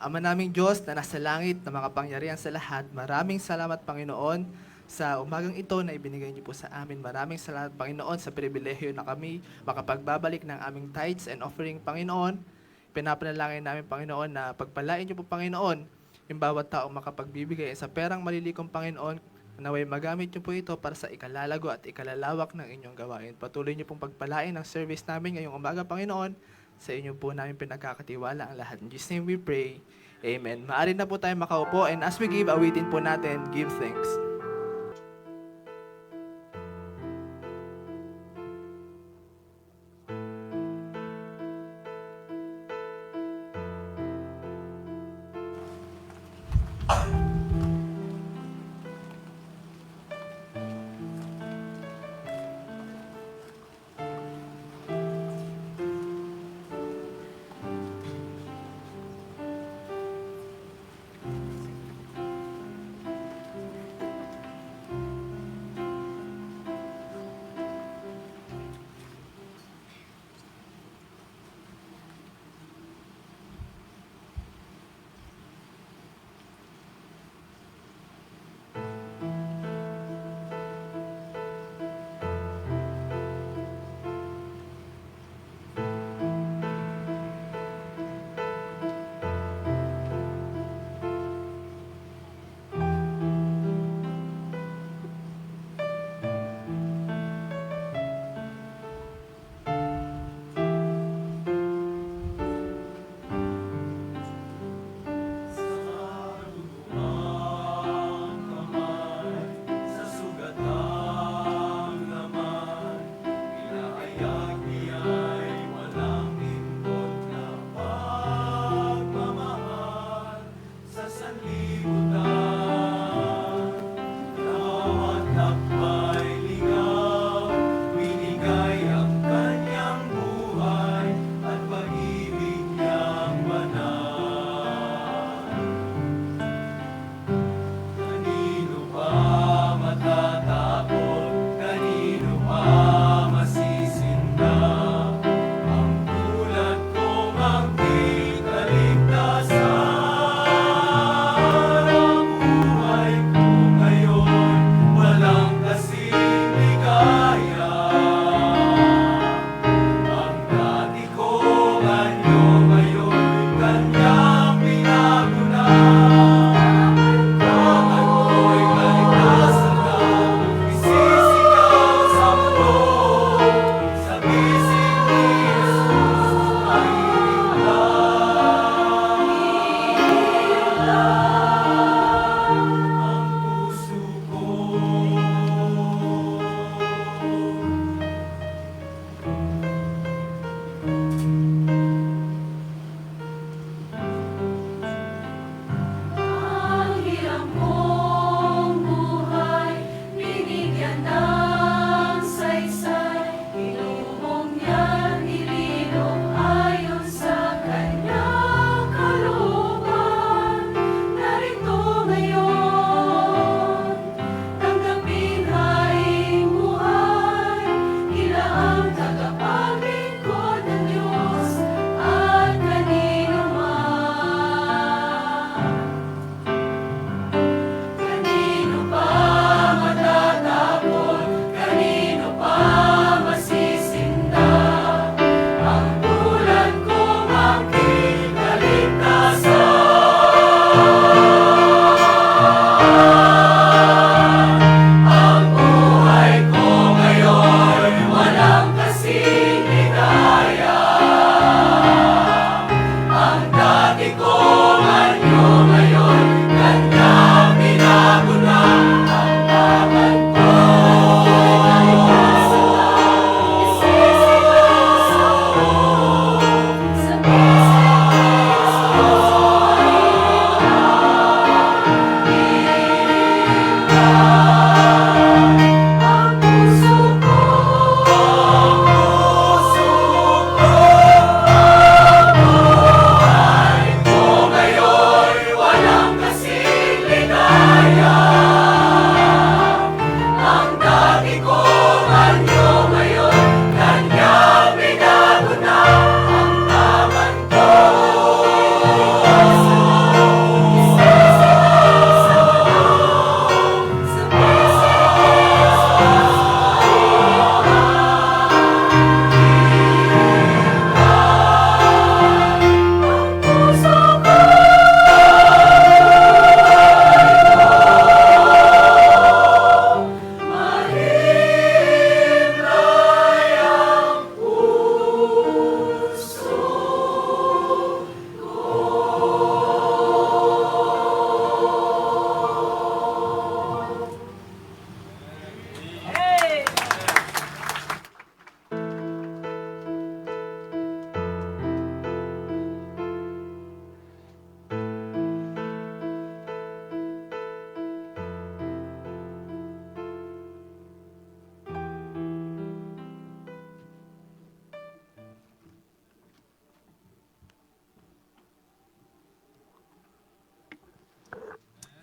Ama naming Diyos na nasa langit na makapangyarihan sa lahat, maraming salamat Panginoon sa umagang ito na ibinigay niyo po sa amin. Maraming salamat Panginoon sa pribilehiyo na kami makapagbabalik ng aming tithes and offering Panginoon. Pinapanalangin namin Panginoon na pagpalain niyo po Panginoon yung bawat taong makapagbibigay sa perang malilikong Panginoon, naway magamit niyo po ito para sa ikalalago at ikalalawak ng inyong gawain. Patuloy niyo pong pagpalain ang service namin ngayong umaga Panginoon. Sa inyo po namin pinagkakatiwala ang lahat. In Jesus' name we pray. Amen. Maaari na po tayo makaupo, and as we give, awitin po natin, give thanks.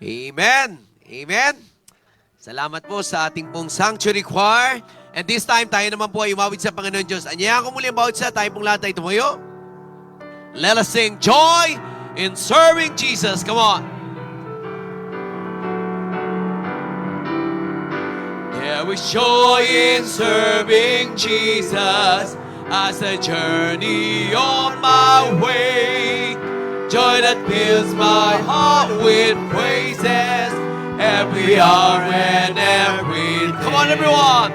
Amen. Amen. Salamat po sa ating pong Sanctuary Choir. And this time, tayo naman po ay umawit sa Panginoon Diyos. Anyayahan ko muli ang bawat isa, tayo pong lahat ay tumayo. Let us sing joy in serving Jesus. Come on. There is joy in serving Jesus as I journey on my way. Joy that fills my heart with praises every hour and every day. Come on, everyone.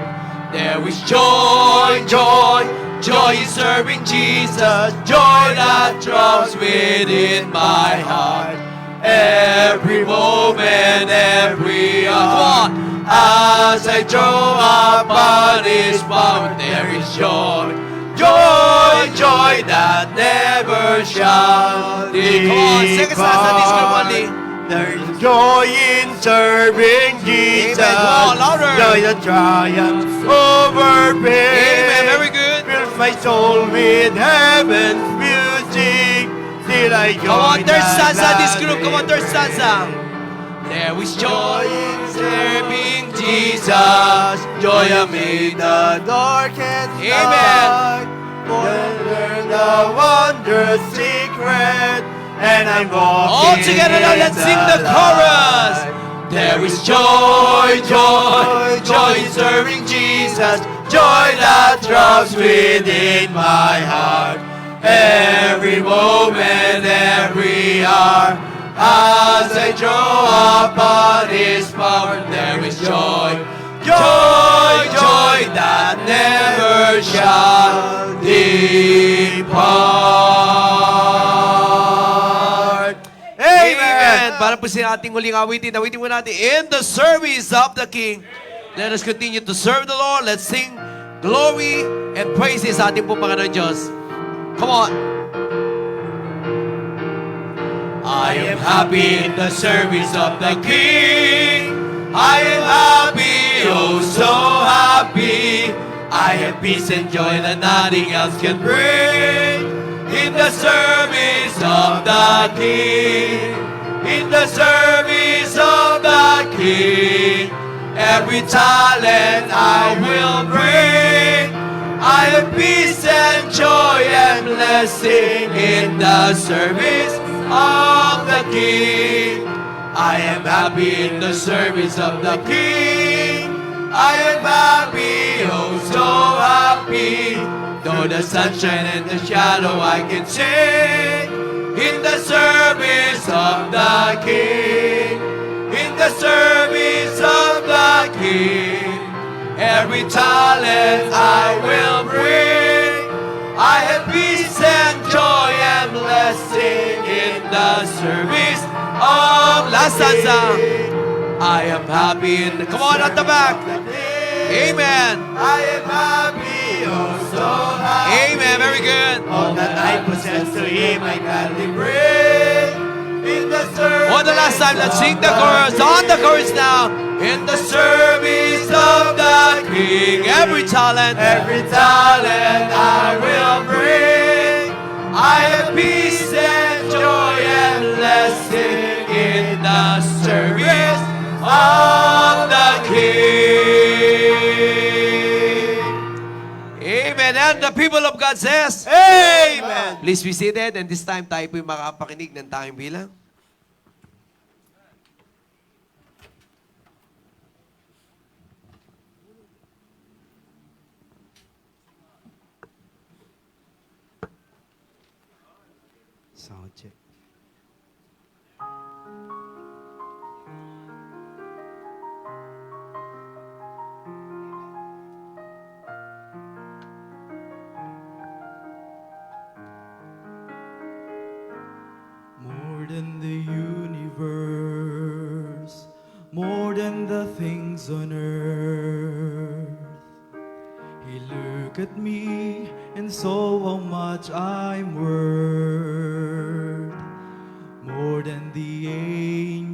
There is joy, joy, joy in serving Jesus. Joy that drops within my heart. Every moment, every hour. Come on. As I draw upon His power, there is joy, joy, joy that never shall depart. Come on, sing us sa disco only. There is joy in serving Jesus. Amen. Come on, louder. Joy that triumphs over pain. Amen. Very good. Fills my soul with heaven's music. Till I join. Come on, third the stanza, this group. glad Come on, third stanza. There is joy in serving Jesus. Joy amid the darkest Amen. night. Learn the wondrous secret, and I'm walking. All together now, let's sing the chorus. There is joy, joy, joy in serving Jesus. Joy that drops within my heart. Every moment, every hour. As I draw upon His power, there is joy, joy, joy that never shall depart. Amen. Para po sa ating muling awitin mo natin, in the service of the King. Let us continue to serve the Lord. Let's sing glory and praises sa ating po Panginoon Diyos. Come on. I am happy in the service of the King. I am happy, oh so happy. I have peace and joy that nothing else can bring. In the service of the King. In the service of the King. Every talent I will bring. I have peace and joy and blessing in the service of the King. I am happy in the service of the King. I am happy, oh so happy. Though the sunshine and the shadow I can sing. In the service of the King. In the service of the King. Every talent I will bring. I have peace and joy and blessing in the service of last stanza. I am happy in the, come on at the back. Amen. I am happy, oh so happy. Amen. Very good. All that I possess to Him I gladly bring. In the service. One the last time, let's sing the chorus. On the chorus now. In the service of the King, every talent I will bring. I have peace and joy and blessing in the service of the King. Amen. And the people of God says, Amen. please be seated. And this time, tayo po'y makapakinig ng tanging bilang. Sound check. More than the universe, more than the things on earth. He looked at me and saw how much I'm worth. More than the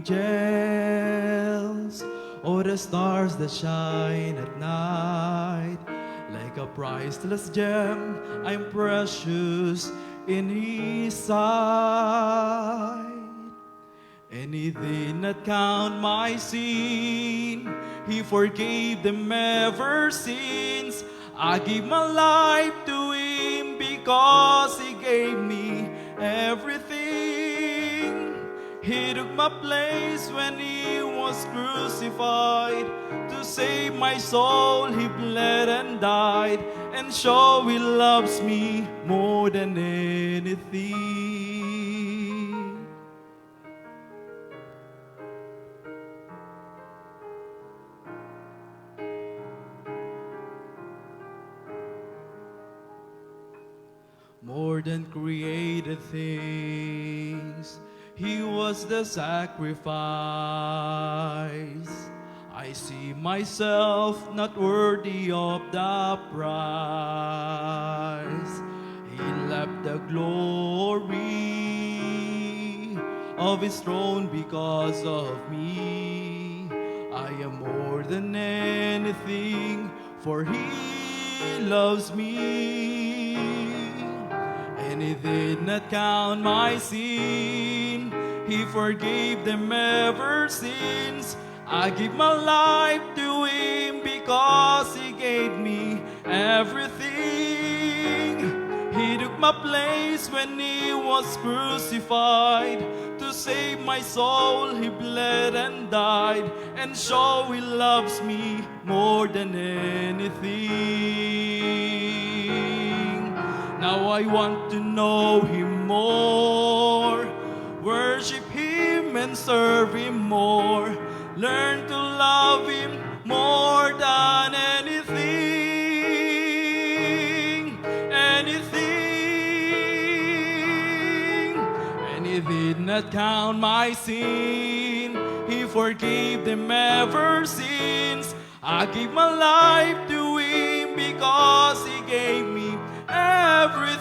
angels or the stars that shine at night. Like a priceless gem, I'm precious in His sight. And he did not count my sin. He forgave them ever since. I give my life to him because he gave me everything. He took my place when he was crucified. To save my soul, he bled and died. And so he loves me more than anything. More than created things, he was the sacrifice. I see myself not worthy of the price. He left the glory of his throne because of me. I am more than anything, for he loves me. And he did not count my sin. He forgave them ever since. I give my life to him because he gave me everything. He took my place when he was crucified. To save my soul, he bled and died. And so he loves me more than anything. Now I want to know him more, worship him and serve him more, learn to love him more than anything, anything. And he did not count my sin. He forgave them ever since. I give my life to him because he gave me everything.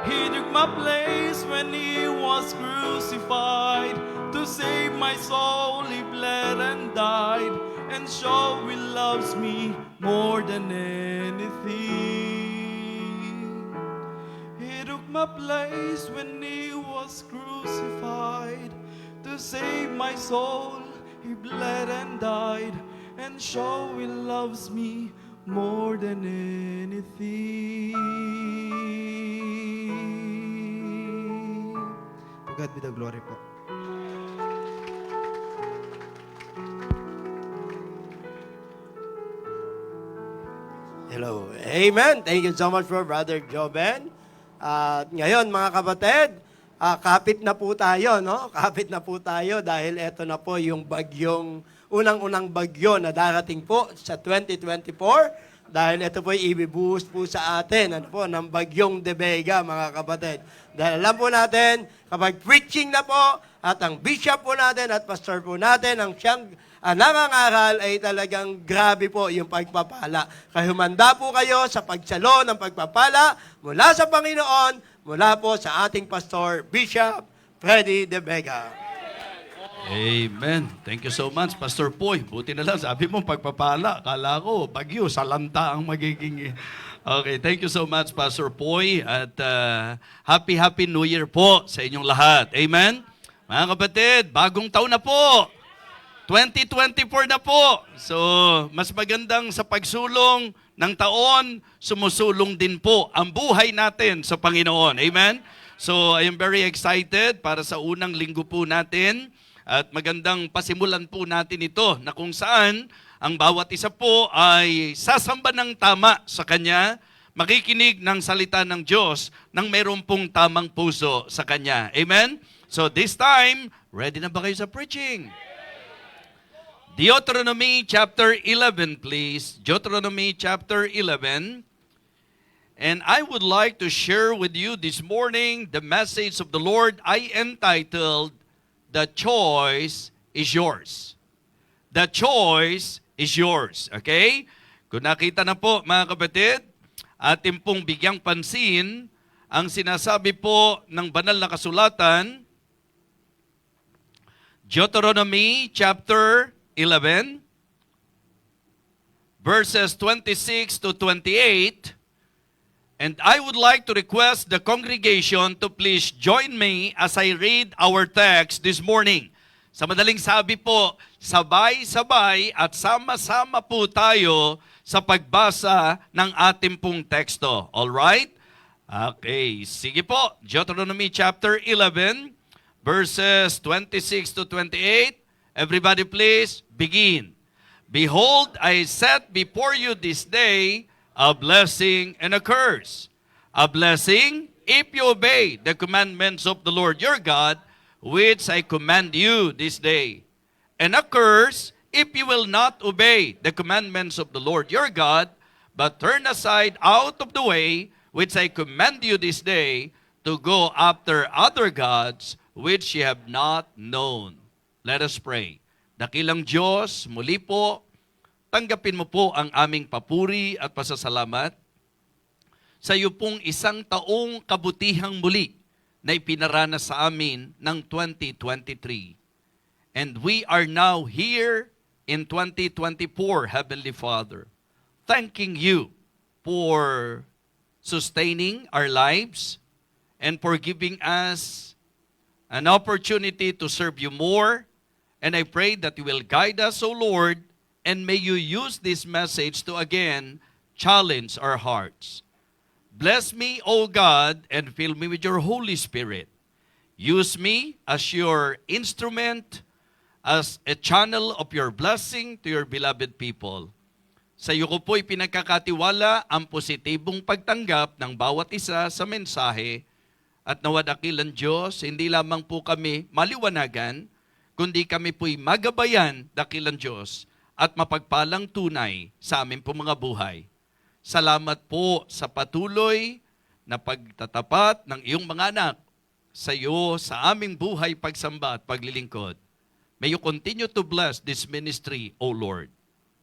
He took my place when he was crucified. To save my soul, he bled and died. And so he loves me more than anything. He took my place when he was crucified. To save my soul, he bled and died. And so he loves me more than anything. To God be the glory po. Hello. Amen. Thank you so much for Brother Joben. At ngayon, mga kapatid, kapit na po tayo, no? Kapit na po tayo dahil eto na po yung bagyong, unang-unang bagyo na darating po sa 2024. Dahil ito po ibibuhos po sa atin, ano po, ng bagyong De Vega, mga kapatid. Dahil alam po natin, kapag preaching na po, at ang bishop po natin at pastor po natin, ang siyang nangangaral ay talagang grabe po yung pagpapala. Kaya humanda po kayo sa pagsalo ng pagpapala mula sa Panginoon, mula po sa ating pastor, Bishop Freddy De Vega. Amen. Thank you so much, Pastor Poy. Buti na lang, sabi mo pagpapala. Kala ko, bagyo, salanta ang magiging... Okay, thank you so much, Pastor Poy. At happy New Year po sa inyong lahat. Amen? Mga kapatid, bagong taon na po. 2024 na po. So, mas magandang sa pagsulong ng taon, sumusulong din po ang buhay natin sa Panginoon. Amen? So, I am very excited para sa unang linggo po natin. At magandang pasimulan po natin ito na kung saan ang bawat isa po ay sasamba ng tama sa Kanya, makikinig ng salita ng Diyos nang mayroon pong tamang puso sa Kanya. Amen? So this time, ready na ba kayo sa preaching? Deuteronomy chapter 11, please. Deuteronomy chapter 11. And I would like to share with you this morning the message of the Lord I entitled, The Choice is Yours. The choice is yours. Okay? Kung nakita na po, mga kapatid, atin pong bigyang pansin ang sinasabi po ng banal na kasulatan, Deuteronomy chapter 11, verses 26 to 28, And I would like to request the congregation to please join me as I read our text this morning. Sa madaling sabi po, sabay-sabay at sama-sama po tayo sa pagbasa ng ating pong teksto. Alright? Okay, sige po. Deuteronomy chapter 11, verses 26 to 28. Everybody please, begin. Behold, I set before you this day a blessing and a curse. A blessing if you obey the commandments of the Lord your God, which I command you this day. And a curse if you will not obey the commandments of the Lord your God, but turn aside out of the way which I command you this day, to go after other gods which ye have not known. Let us pray. Dakilang Diyos, muli po, tanggapin mo po ang aming papuri at pasasalamat sa iyo pong isang taong kabutihang muli na ipinaranas sa amin ng 2023. And we are now here in 2024, Heavenly Father, thanking you for sustaining our lives and for giving us an opportunity to serve you more. And I pray that you will guide us, O Lord, and may you use this message to again challenge our hearts. Bless me, O God, and fill me with your Holy Spirit. Use me as your instrument, as a channel of your blessing to your beloved people. Sa iyo ko po'y pinagkakatiwala ang positibong pagtanggap ng bawat isa sa mensahe at nawa dakilang Diyos, hindi lamang po kami maliwanagan, kundi kami po'y magabayan, dakilang Diyos, at mapagpalang tunay sa amin po mga buhay. Salamat po sa patuloy na pagtatapat ng iyong mga anak sa iyo, sa aming buhay, pagsamba at paglilingkod. May you continue to bless this ministry, O Lord.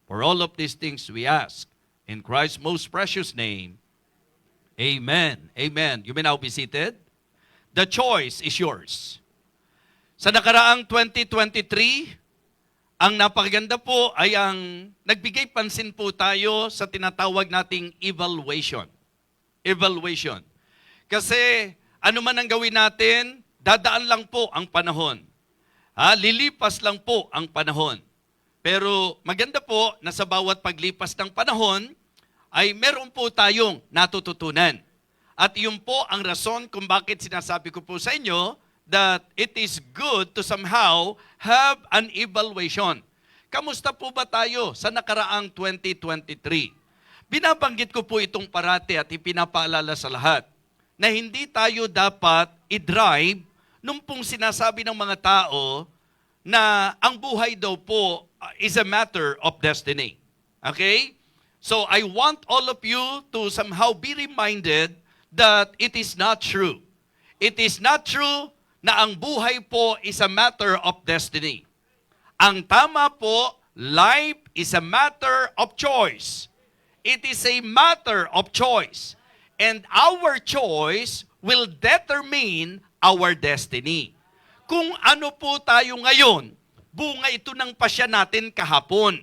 For all of these things we ask in Christ's most precious name. Amen. Amen. You may now be seated. The choice is yours. Sa nakaraang 2023, ang napakaganda po ay ang nagbigay pansin po tayo sa tinatawag nating evaluation. Evaluation. Kasi ano man ang gawin natin, dadaan lang po ang panahon. Lilipas lang po ang panahon. Pero maganda po na sa bawat paglipas ng panahon, ay meron po tayong natututunan. At yun po ang rason kung bakit sinasabi ko po sa inyo that it is good to somehow have an evaluation. Kamusta po ba tayo sa nakaraang 2023? Binabanggit ko po itong parati at ipinapaalala sa lahat na hindi tayo dapat i-drive nung pong sinasabi ng mga tao na ang buhay daw po is a matter of destiny. Okay? So I want all of you to somehow be reminded that it is not true. It is not true na ang buhay po is a matter of destiny. Ang tama po, life is a matter of choice. It is a matter of choice. And our choice will determine our destiny. Kung ano po tayo ngayon, bunga ito ng pasya natin kahapon.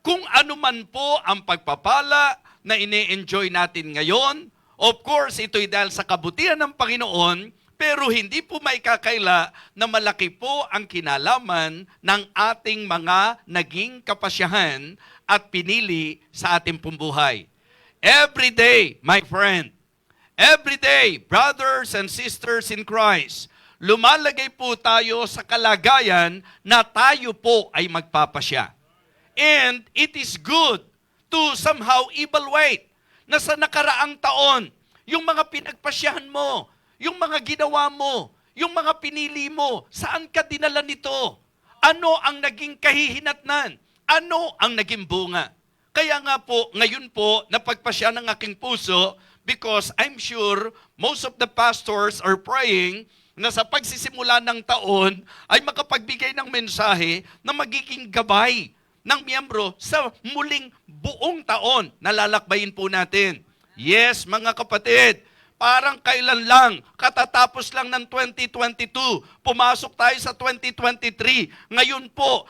Kung ano man po ang pagpapala na ine-enjoy natin ngayon, of course, ito'y dahil sa kabutihan ng Panginoon, pero hindi po maikakaila na malaki po ang kinalaman ng ating mga naging kapasyahan at pinili sa ating pumbuhay. Every day, my friend, every day, brothers and sisters in Christ, lumalagay po tayo sa kalagayan na tayo po ay magpapasya. And it is good to somehow evaluate na sa nakaraang taon, yung mga pinagpasyahan mo, yung mga ginawa mo, yung mga pinili mo, saan ka dinala nito? Ano ang naging kahihinatnan? Ano ang naging bunga? Kaya nga po, ngayon po, napagpasya ng aking puso because I'm sure most of the pastors are praying na sa pagsisimula ng taon ay makapagbigay ng mensahe na magiging gabay ng miyembro sa muling buong taon na lalakbayin po natin. Yes, mga kapatid, parang kailan lang, katatapos lang ng 2022, pumasok tayo sa 2023. Ngayon po,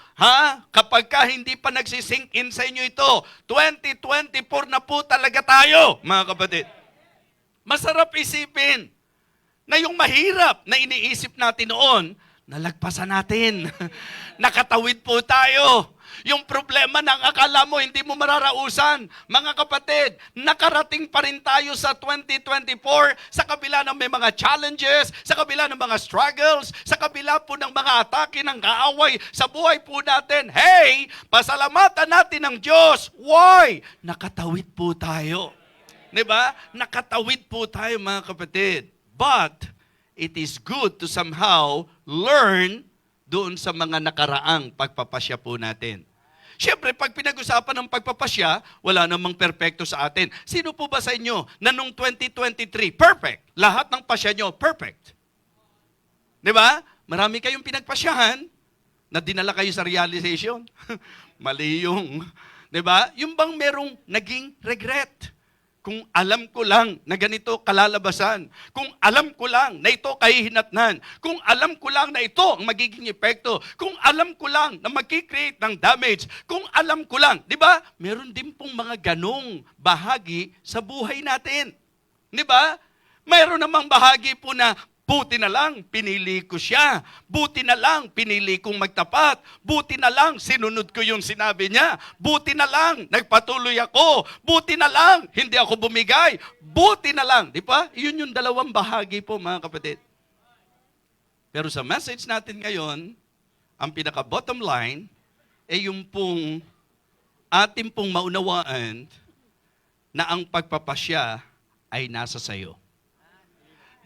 kapag ka hindi pa nagsisink in sa inyo ito, 2024 na po talaga tayo, mga kapatid. Masarap isipin na yung mahirap na iniisip natin noon, nalagpasan natin. Nakatawid po tayo. Yung problema na ang akala mo hindi mo mararausan. Mga kapatid, nakarating pa rin tayo sa 2024 sa kabila ng may mga challenges, sa kabila ng mga struggles, sa kabila po ng mga atake ng kaaway sa buhay po natin. Hey, pasalamatan natin ng Diyos. Why? Nakatawid po tayo. Diba? Nakatawid po tayo, mga kapatid. But, it is good to somehow learn doon sa mga nakaraang pagpapasya po natin. Siyempre, pag pinag-usapan ng pagpapasya, wala namang perpekto sa atin. Sino po ba sa inyo na nung 2023, perfect? Lahat ng pasya nyo, perfect. Di ba? Marami kayong pinagpasyahan na dinala kayo sa realization. Mali yung, di ba? Yung bang merong naging regret? Kung alam ko lang na ganito kalalabasan, kung alam ko lang na ito kahihinatnan, kung alam ko lang na ito ang magiging epekto, kung alam ko lang na magkikreate ng damage, kung alam ko lang, di ba? Meron din pong mga ganong bahagi sa buhay natin. Di ba? Mayroon namang bahagi po na buti na lang, pinili ko siya. Buti na lang, pinili kong magtapat. Buti na lang, sinunod ko yung sinabi niya. Buti na lang, nagpatuloy ako. Buti na lang, hindi ako bumigay. Buti na lang. Di ba? Yun yung dalawang bahagi po, mga kapatid. Pero sa message natin ngayon, ang pinaka-bottom line, ay yung pong ating pong maunawaan na ang pagpapasya ay nasa sayo.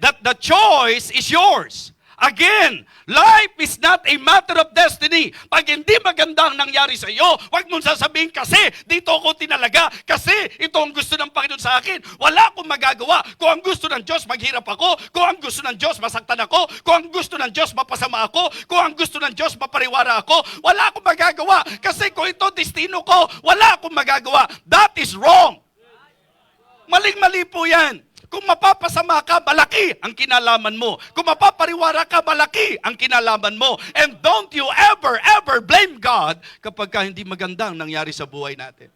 That the choice is yours. Again, life is not a matter of destiny. Pag hindi maganda ang nangyari sa iyo, huwag mong sasabihin kasi dito ako tinalaga, kasi ito ang gusto ng Panginoon sa akin. Wala akong magagawa. Kung ang gusto ng Diyos, maghirap ako. Kung ang gusto ng Diyos, masaktan ako. Kung ang gusto ng Diyos, mapasama ako. Kung ang gusto ng Diyos, mapariwara ako. Wala akong magagawa. Kasi kung ito destino ko, wala akong magagawa. That is wrong. Maling-mali po yan. Kung mapapasama ka, malaki ang kinalaman mo. Kung mapapariwara ka, malaki ang kinalaman mo. And don't you ever blame God kapag ka hindi magandang nangyari sa buhay natin.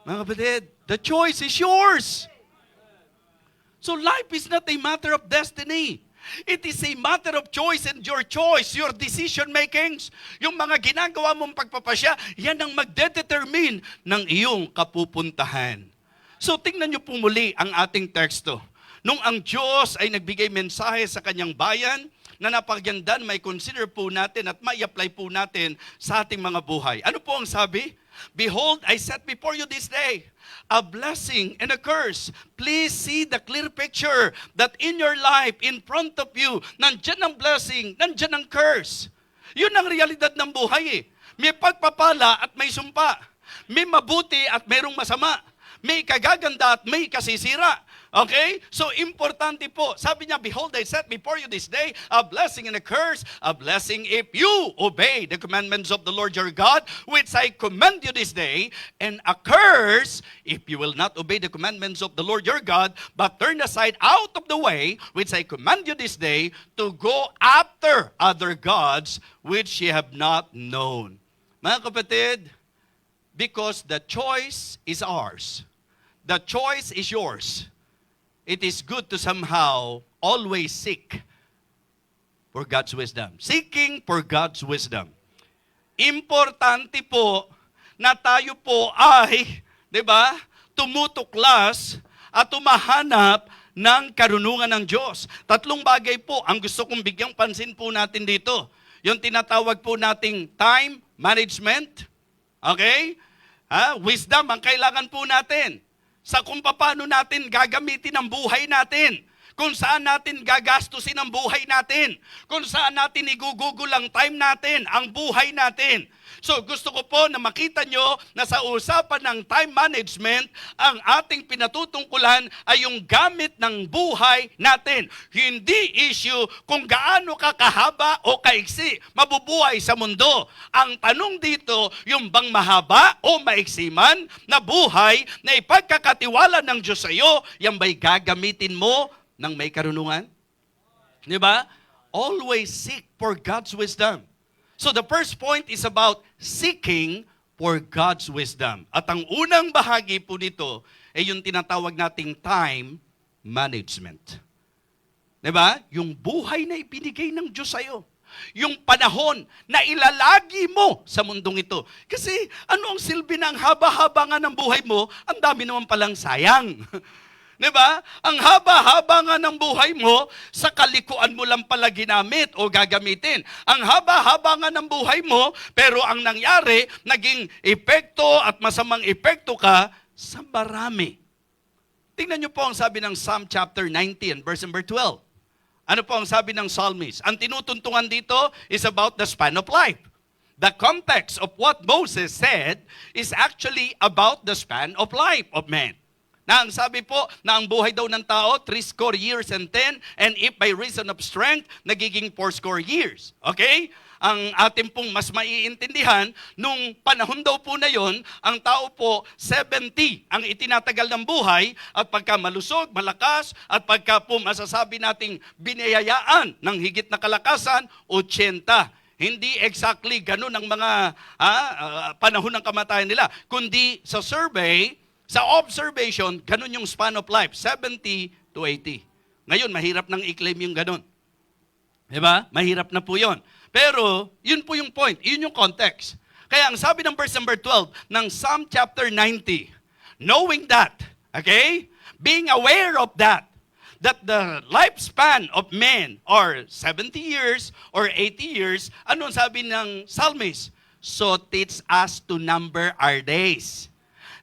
Mga kapatid, the choice is yours. So life is not a matter of destiny. It is a matter of choice, and your choice, your decision makings, yung mga ginagawa mong pagpapasya, yan ang magdedetermine ng iyong kapupuntahan. So tingnan niyo po muli ang ating teksto. Nung ang Diyos ay nagbigay mensahe sa kanyang bayan, na napagyandan, may consider po natin at may apply po natin sa ating mga buhay. Ano po ang sabi? Behold, I set before you this day a blessing and a curse. Please see the clear picture that in your life, in front of you, nandyan ang blessing, nandyan ang curse. Yun ang realidad ng buhay eh. May pagpapala at may sumpa. May mabuti at mayroong masama. May kagaganda at may kasisira. Okay? So, importante po. Sabi niya, behold, I set before you this day a blessing and a curse. A blessing if you obey the commandments of the Lord your God, which I command you this day. And a curse if you will not obey the commandments of the Lord your God, but turn aside out of the way, which I command you this day, to go after other gods, which ye have not known. Mga kapatid, because the choice is ours. The choice is yours. It is good to somehow always seek for God's wisdom. Seeking for God's wisdom. Importante po na tayo po ay, di ba, tumutuklas at tumahanap ng karunungan ng Diyos. Tatlong bagay po ang gusto kong bigyang pansin po natin dito. Yung tinatawag po nating time management. Okay? Wisdom ang kailangan po natin sa kung paano natin gagamitin ang buhay natin, kung saan natin gagastusin ang buhay natin, kung saan natin igugugol ang time natin, ang buhay natin. So gusto ko po na makita nyo na sa usapan ng time management, ang ating pinatutungkulan ay yung gamit ng buhay natin. Hindi issue kung gaano ka kahaba o kaiksi mabubuhay sa mundo. Ang tanong dito, yung bang mahaba o maiksi man na buhay na ipagkakatiwala ng Diyos sa iyo, yan ba'y gagamitin mo ng may karunungan? Di ba? Always seek for God's wisdom. So the first point is about seeking for God's wisdom. At ang unang bahagi po nito, yung tinatawag nating time management. Diba? Yung buhay na ibinigay ng Diyos sa'yo. Yung panahon na ilalagi mo sa mundong ito. Kasi ano ang silbi ng haba-haba nga ng buhay mo, ang dami naman palang sayang. Diba? Ang haba-haba nga ng buhay mo, sa kalikuan mo lang pala ginamit o gagamitin. Ang haba-haba nga ng buhay mo, pero ang nangyari, naging epekto at masamang epekto ka sa marami. Tingnan niyo po ang sabi ng Psalm chapter 19, verse number 12. Ano po ang sabi ng psalmist? Ang tinutuntungan dito is about the span of life. The context of what Moses said is actually about the span of life of man. Na ang sabi po na ang buhay daw ng tao, 60 years and 10, and if by reason of strength, nagiging 40 years. Okay? Ang ating pong mas maiintindihan, nung panahon daw po na yon, ang tao po 70 ang itinatagal ng buhay, at pagka malusog, malakas, at pagka po masasabi nating binayayaan ng higit na kalakasan, 80. Hindi exactly ganun ang mga panahon ng kamatayan nila, kundi sa survey, sa observation, ganun yung span of life, 70 to 80. Ngayon, mahirap nang i-claim yung ganun. Diba? Mahirap na po yon. Pero, yun po yung point. Yun yung context. Kaya ang sabi ng verse number 12 ng Psalm chapter 90, knowing that, okay, being aware of that the lifespan of men are 70 years or 80 years, ano ang sabi ng psalmist? So teach us to number our days,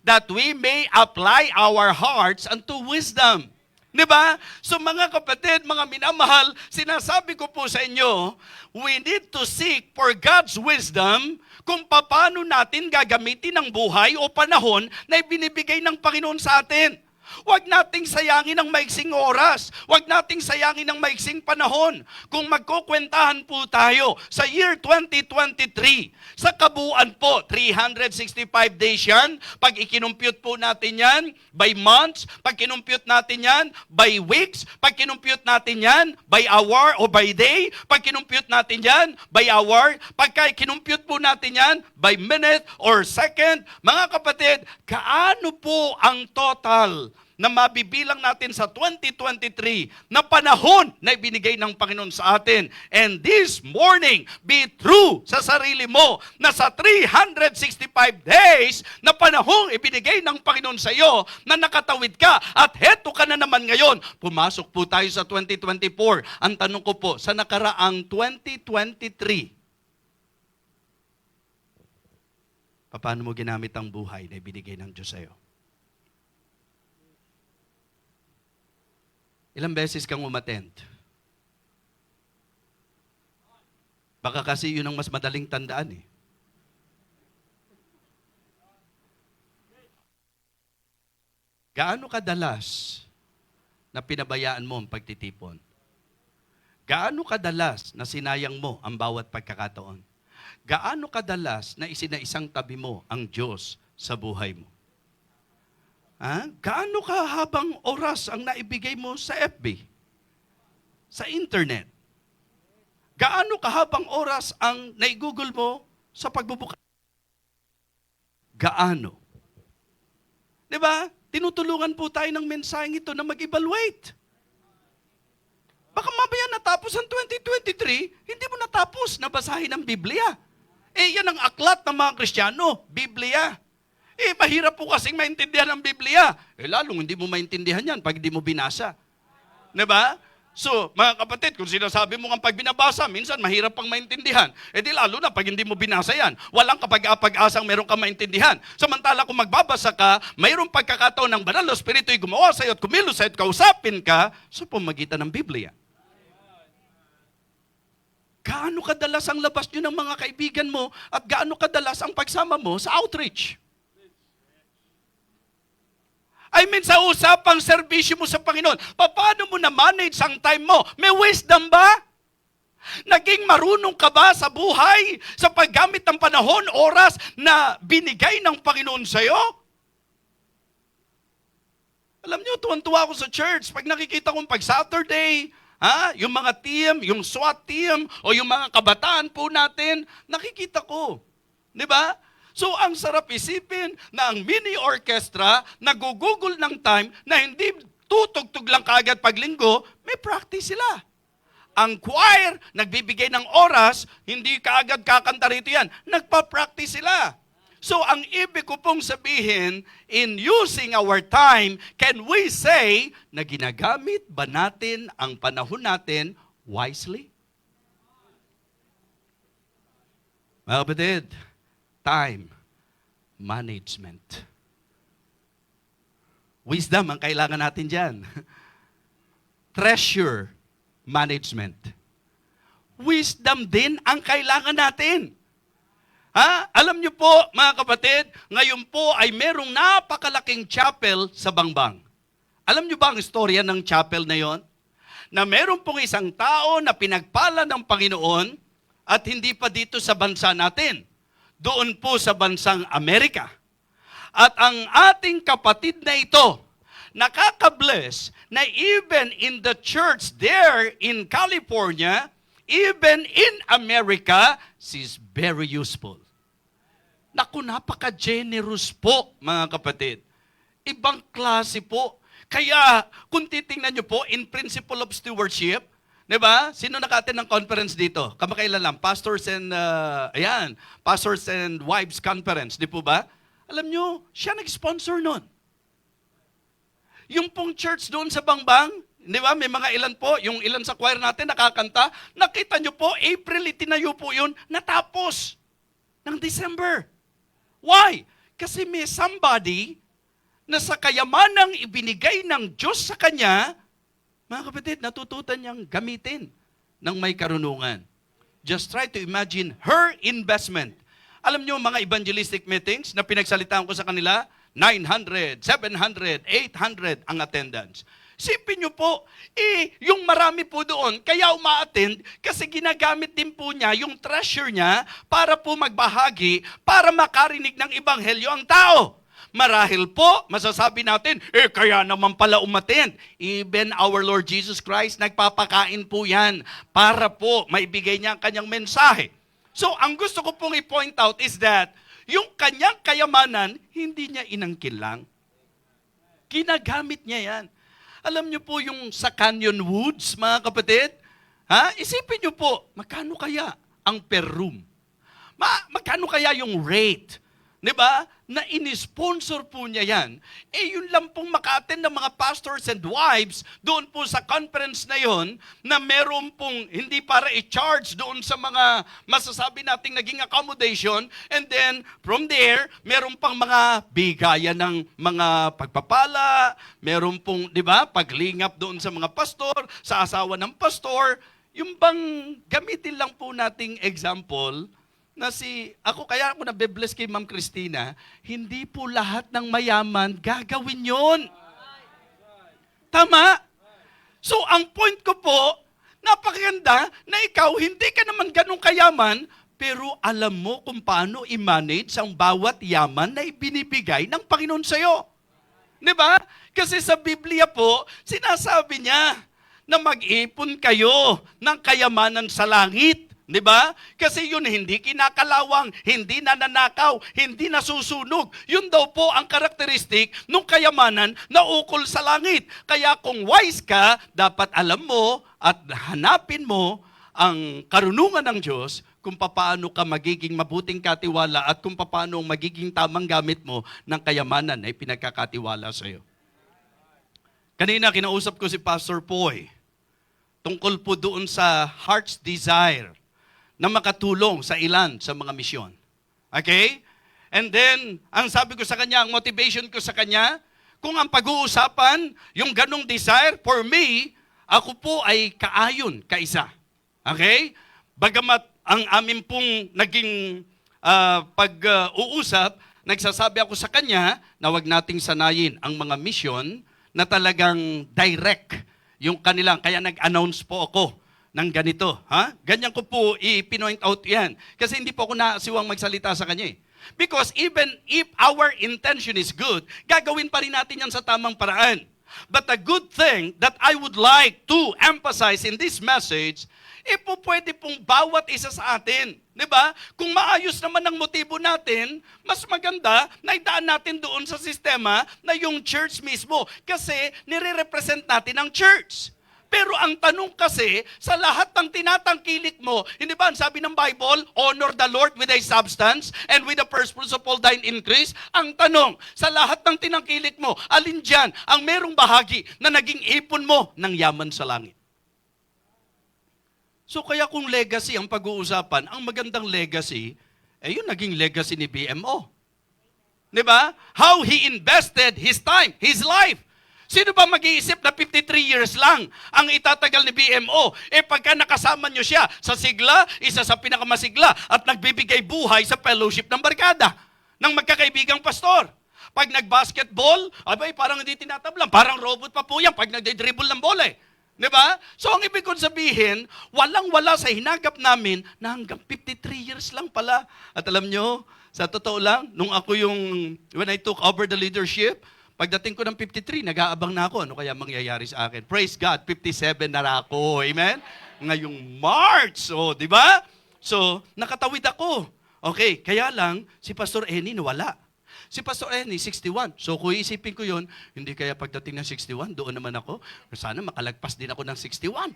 that we may apply our hearts unto wisdom. Diba? So mga kapatid, mga minamahal, sinasabi ko po sa inyo, we need to seek for God's wisdom kung paano natin gagamitin ang buhay o panahon na ibinibigay ng Panginoon sa atin. Huwag nating sayangin ang maiksing oras. Huwag nating sayangin ang maiksing panahon. Kung magkukwentahan po tayo sa year 2023, sa kabuuan po, 365 days yan. Pag ikinumpute po natin yan by months, pag kinumpute natin yan by weeks, pag kinumpute natin yan by hour o by day, pag kinumpute natin yan by hour, pagka kinumpute po natin yan by minute or second, mga kapatid, kaano po ang total na mabibilang natin sa 2023 na panahon na ibinigay ng Panginoon sa atin? And this morning, be true sa sarili mo na sa 365 days na panahong ibinigay ng Panginoon sa iyo na nakatawid ka at heto ka na naman ngayon. Pumasok po tayo sa 2024. Ang tanong ko po, sa nakaraang 2023, paano mo ginamit ang buhay na ibinigay ng Diyos sa iyo? Ilang beses kang umattend? Baka kasi yun ang mas madaling tandaan eh. Gaano kadalas na pinabayaan mo ang pagtitipon? Gaano kadalas na sinayang mo ang bawat pagkakataon? Gaano kadalas na isinaisang tabi mo ang Diyos sa buhay mo? Gaano kahabang oras ang naibigay mo sa FB? Sa internet? Gaano kahabang oras ang naigugol mo sa pagbubuka? Gaano? Diba? Tinutulungan po tayo ng mensaheng ito na mag-evaluate. Baka mamaya natapos ang 2023, hindi mo natapos na basahin ang Biblia. Yan ang aklat ng mga Kristiyano, Biblia. Mahirap po kasing maintindihan ang Biblia. Lalong hindi mo maintindihan yan pag hindi mo binasa. Diba? So, mga kapatid, kung sinasabi mo ang pag binabasa, minsan mahirap pang maintindihan. Di lalo na pag hindi mo binasa yan. Walang kapag-asang meron kang maintindihan. Samantala kung magbabasa ka, mayroong pagkakataon ng banal na Espiritu'y gumawa sa iyo at kumilos sa iyo at kausapin ka sa pamagitan ng Biblia. Gaano kadalas ang labas nyo ng mga kaibigan mo at gaano kadalas ang pagsama mo sa outreach? Sa usapang serbisyo mo sa Panginoon, paano mo na-manage ang time mo? May wisdom ba? Naging marunong ka ba sa buhay, sa paggamit ng panahon, oras na binigay ng Panginoon sa iyo? Alam niyo, tuwan-tuwa ako sa church pag nakikita kong pag Saturday, yung mga team, yung SWAT team, o yung mga kabataan po natin, nakikita ko. Di ba? So ang sarap isipin na ang mini orchestra nagugugol ng time na hindi tutugtog lang kaagad pag linggo, may practice sila. Ang choir, nagbibigay ng oras, hindi kaagad kakanta rito yan. Nagpa-practice sila. So ang ibig ko pong sabihin, in using our time, can we say na ginagamit ba natin ang panahon natin wisely? Mga kapatid, time management. Wisdom ang kailangan natin dyan. Treasure management. Wisdom din ang kailangan natin. Ha? Alam niyo po, mga kapatid, ngayon po ay merong napakalaking chapel sa Bangbang. Alam niyo ba ang istorya ng chapel na yon? Na meron pong isang tao na pinagpala ng Panginoon at hindi pa dito sa bansa natin. Doon po sa bansang Amerika. At ang ating kapatid na ito, nakaka-bless na even in the church there in California, even in America, she's very useful. Naku, napaka-generous po, mga kapatid. Ibang klase po. Kaya, kung titingnan nyo po, in principle of stewardship, di ba? Sino naka-attend ng conference dito? Kamakailan lang, pastors and, pastors and wives conference, di po ba? Alam nyo, siya nag-sponsor nun. Yung pong church doon sa Bangbang, di ba, may mga ilan po, yung ilan sa choir natin nakakanta, nakita nyo po, April, itinayo po yun, natapos ng December. Why? Kasi may somebody na sa kayamanang ibinigay ng Diyos sa kanya, mga kapatid, natututan niyang gamitin ng may karunungan. Just try to imagine her investment. Alam niyo, mga evangelistic meetings na pinagsalitaan ko sa kanila, 900, 700, 800 ang attendance. Sipin niyo po, yung marami po doon, kaya uma-attend kasi ginagamit din po niya yung treasure niya para po magbahagi, para makarinig ng ebanghelyo ang tao. Marahil po, masasabi natin, kaya naman pala umattend. Even our Lord Jesus Christ, nagpapakain po yan para po maibigay niya ang kanyang mensahe. So, ang gusto ko pong i-point out is that yung kanyang kayamanan, hindi niya inangkin lang. Ginagamit niya yan. Alam niyo po yung sa Canyon Woods, mga kapatid? Ha? Isipin niyo po, magkano kaya ang per room? Magkano kaya yung rate? Diba? Na in-sponsor po niya yan. Yun lang pong maka-attend ng mga pastors and wives doon po sa conference na yon na meron pong hindi para i-charge doon sa mga masasabi nating naging accommodation, and then from there, meron pang mga bigayan ng mga pagpapala, meron pong, di ba, paglingap doon sa mga pastor, sa asawa ng pastor. Yung bang gamitin lang po nating example, na ako kaya ako nabe-bless kay Ma'am Christina, hindi po lahat ng mayaman gagawin yon. Tama? So, ang point ko po, napakaganda na ikaw, hindi ka naman ganun kayaman, pero alam mo kung paano i-manage ang bawat yaman na ibinibigay ng Panginoon sa'yo. Di ba? Kasi sa Biblia po, sinasabi niya na mag-ipon kayo ng kayamanan sa langit. Di ba? Kasi yun hindi kinakalawang, hindi nananakaw, hindi nasusunog. Yun daw po ang karakteristik ng kayamanan na ukol sa langit. Kaya kung wise ka, dapat alam mo at hanapin mo ang karunungan ng Diyos kung paano ka magiging mabuting katiwala at kung paano magiging tamang gamit mo ng kayamanan na ipinagkakatiwala sa iyo. Kanina kinausap ko si Pastor Poy tungkol po doon sa heart's desire na makatulong sa ilan sa mga misyon. Okay? And then, ang sabi ko sa kanya, ang motivation ko sa kanya, kung ang pag-uusapan, yung ganong desire, for me, ako po ay kaayon, kaisa. Okay? Bagamat ang amin pong naging pag-uusap, nagsasabi ako sa kanya na wag nating sanayin ang mga misyon na talagang direct yung kanilang. Kaya nag-announce po ako ng ganito. Ha? Ganyan ko po i-point out yan. Kasi hindi po ako nasiwang magsalita sa kanya. Because even if our intention is good, gagawin pa rin natin yan sa tamang paraan. But the good thing that I would like to emphasize in this message, po pwede pong bawat isa sa atin. Di ba? Kung maayos naman ang motibo natin, mas maganda na idaan natin doon sa sistema na yung church mismo. Kasi nire-represent natin ang church. Pero ang tanong kasi, sa lahat ng tinatangkilik mo, hindi ba, ang sabi ng Bible, honor the Lord with thy substance and with the first fruits of all thine increase. Ang tanong, sa lahat ng tinangkilik mo, alin dyan ang merong bahagi na naging ipon mo ng yaman sa langit? So kaya kung legacy ang pag-uusapan, ang magandang legacy, yun naging legacy ni BMO. Di ba? How he invested his time, his life. Sino ba mag-iisip na 53 years lang ang itatagal ni BMO? Pagka nakasama nyo siya sa sigla, isa sa pinakamasigla, at nagbibigay buhay sa fellowship ng barkada, ng magkakaibigang pastor. Pag nag-basketball, abay, parang hindi tinatablang, parang robot pa po yan pag nagde-dribble ng bola eh. Di ba? So ang ibig kong sabihin, walang-wala sa hinagap namin na hanggang 53 years lang pala. At alam nyo, sa totoo lang, nung ako when I took over the leadership, pagdating ko ng 53, nag-aabang na ako. Ano kaya mangyayari sa akin? Praise God, 57 na ako. Amen? Ngayong March. Di ba? So, nakatawid ako. Okay, kaya lang, si Pastor Eni nawala. Si Pastor Eni, 61. So, kung isipin ko yun, hindi kaya pagdating ng 61, doon naman ako. Sana makalagpas din ako ng 61.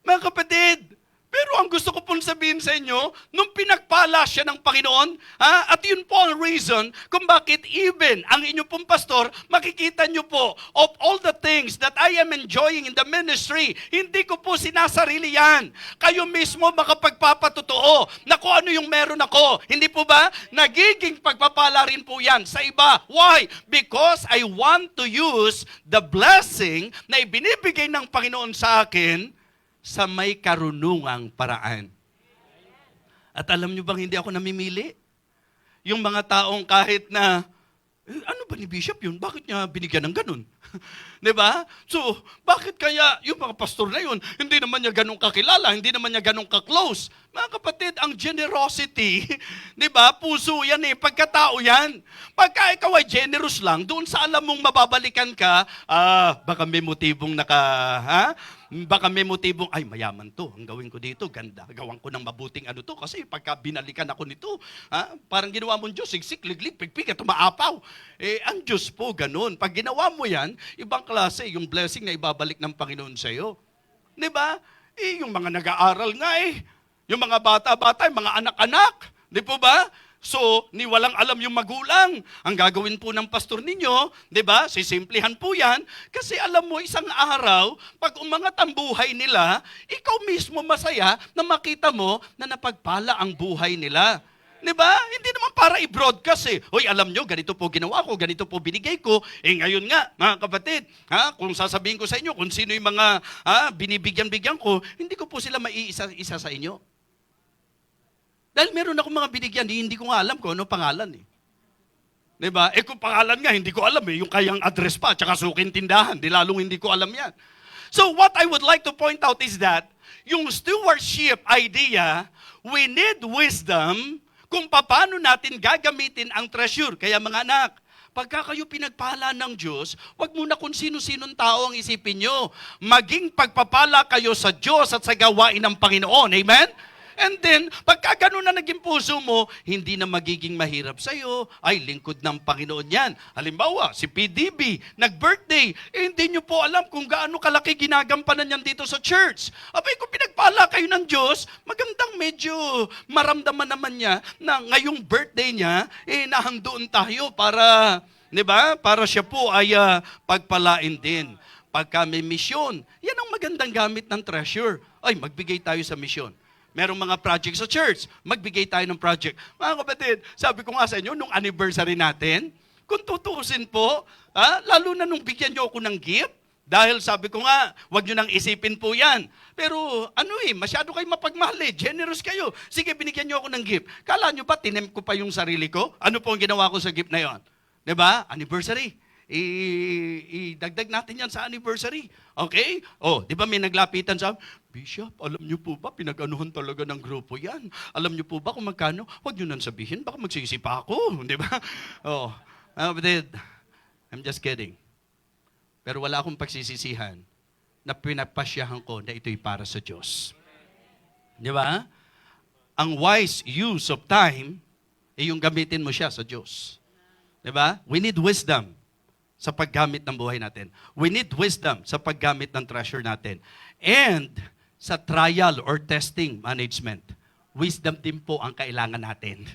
Mga kapatid, pero ang gusto ko pong sabihin sa inyo, nung pinagpala siya ng Panginoon, at yun po ang reason kung bakit even ang inyong pong pastor, makikita nyo po, of all the things that I am enjoying in the ministry, hindi ko po sinasarili yan. Kayo mismo makapagpapatotoo na kung ano yung meron ako. Hindi po ba? Nagiging pagpapala rin po yan sa iba. Why? Because I want to use the blessing na ibinibigay ng Panginoon sa akin sa may karunungang paraan. At alam nyo bang hindi ako namimili? Yung mga taong kahit na, ano ba ni Bishop yun? Bakit niya binigyan ng ganun? Diba? So, bakit kaya yung mga pastor na yun, hindi naman niya ganun kakilala, hindi naman niya ganun ka-close? Mga kapatid, ang generosity, diba? Puso yan eh, pagkatao yan. Pagka ikaw ay generous lang, doon sa alam mong mababalikan ka, baka may motibong baka may motibong, ay mayaman to, ang gawin ko dito, ganda, gawan ko ng mabuting ano to, kasi pagka binalikan ako nito, parang ginawa mong Diyos, sigsik, liglig, pigpig, at tumaapaw. Ang Diyos po, ganun. Pag ginawa mo yan, ibang klase, yung blessing na ibabalik ng Panginoon sa iyo. Diba? Yung mga nag-aaral nga yung mga bata-bata, yung mga anak-anak, di po ba? So, ni walang alam yung magulang. Ang gagawin po ng pastor ninyo, di ba? Sisimplihan po yan. Kasi alam mo, isang araw, pag umangat ang buhay nila, ikaw mismo masaya na makita mo na napagpala ang buhay nila. Di ba? Hindi naman para i-broadcast eh. Hoy, alam nyo, ganito po ginawa ko, ganito po binigay ko. Ngayon nga, mga kapatid, kung sasabihin ko sa inyo kung sino yung mga binibigyan-bigyan ko, hindi ko po sila maiisa-isa sa inyo. Dahil meron akong mga binigyan, hindi ko nga alam kung ano pangalan eh. Diba? Kung pangalan nga, hindi ko alam eh. Yung kayang address pa, tsaka suking tindahan, di lalong hindi ko alam yan. So what I would like to point out is that, yung stewardship idea, we need wisdom kung paano natin gagamitin ang treasure. Kaya mga anak, pagka kayo pinagpala ng Diyos, wag muna kung sino-sinong tao ang isipin nyo. Maging pagpapala kayo sa Diyos at sa gawain ng Panginoon. Amen? And then, pagka ganun na naging puso mo, hindi na magiging mahirap sa'yo. Ay, lingkod ng Panginoon yan. Halimbawa, si PDB, nag-birthday, hindi nyo po alam kung gaano kalaki ginagampanan yan dito sa church. Abay, kung pinagpala kayo ng Diyos, magandang medyo maramdaman naman niya na ngayong birthday niya, nahandoon tayo para, di ba? Para siya po ay pagpalain din. Pagka may misyon, yan ang magandang gamit ng treasure. Ay, magbigay tayo sa misyon. Merong mga project sa church, magbigay tayo ng project. Mga kapatid, sabi ko nga sa inyo, nung anniversary natin, kung tutuusin po, lalo na nung bigyan nyo ako ng gift, dahil sabi ko nga, wag nyo nang isipin po yan. Pero masyado kayo mapagmahal generous kayo. Sige, binigyan nyo ako ng gift. Kala nyo ba, tinempt ko pa yung sarili ko? Ano po ang ginawa ko sa gift na yon? Diba? Anniversary. Idagdag natin yan sa anniversary. Okay? Di ba may naglapitan sa Bishop, alam niyo po ba, pinag-anuhan talaga ng grupo yan. Alam niyo po ba kung magkano? Huwag niyo nang sabihin, baka magsisi pa ako. Di ba? I'm just kidding. Pero wala akong pagsisisihan na pinagpasyahan ko na ito'y para sa Diyos. Di ba? Ang wise use of time, yung gamitin mo siya sa Diyos. Di ba? We need wisdom sa paggamit ng buhay natin. We need wisdom sa paggamit ng treasure natin. And sa trial or testing management, wisdom din po ang kailangan natin.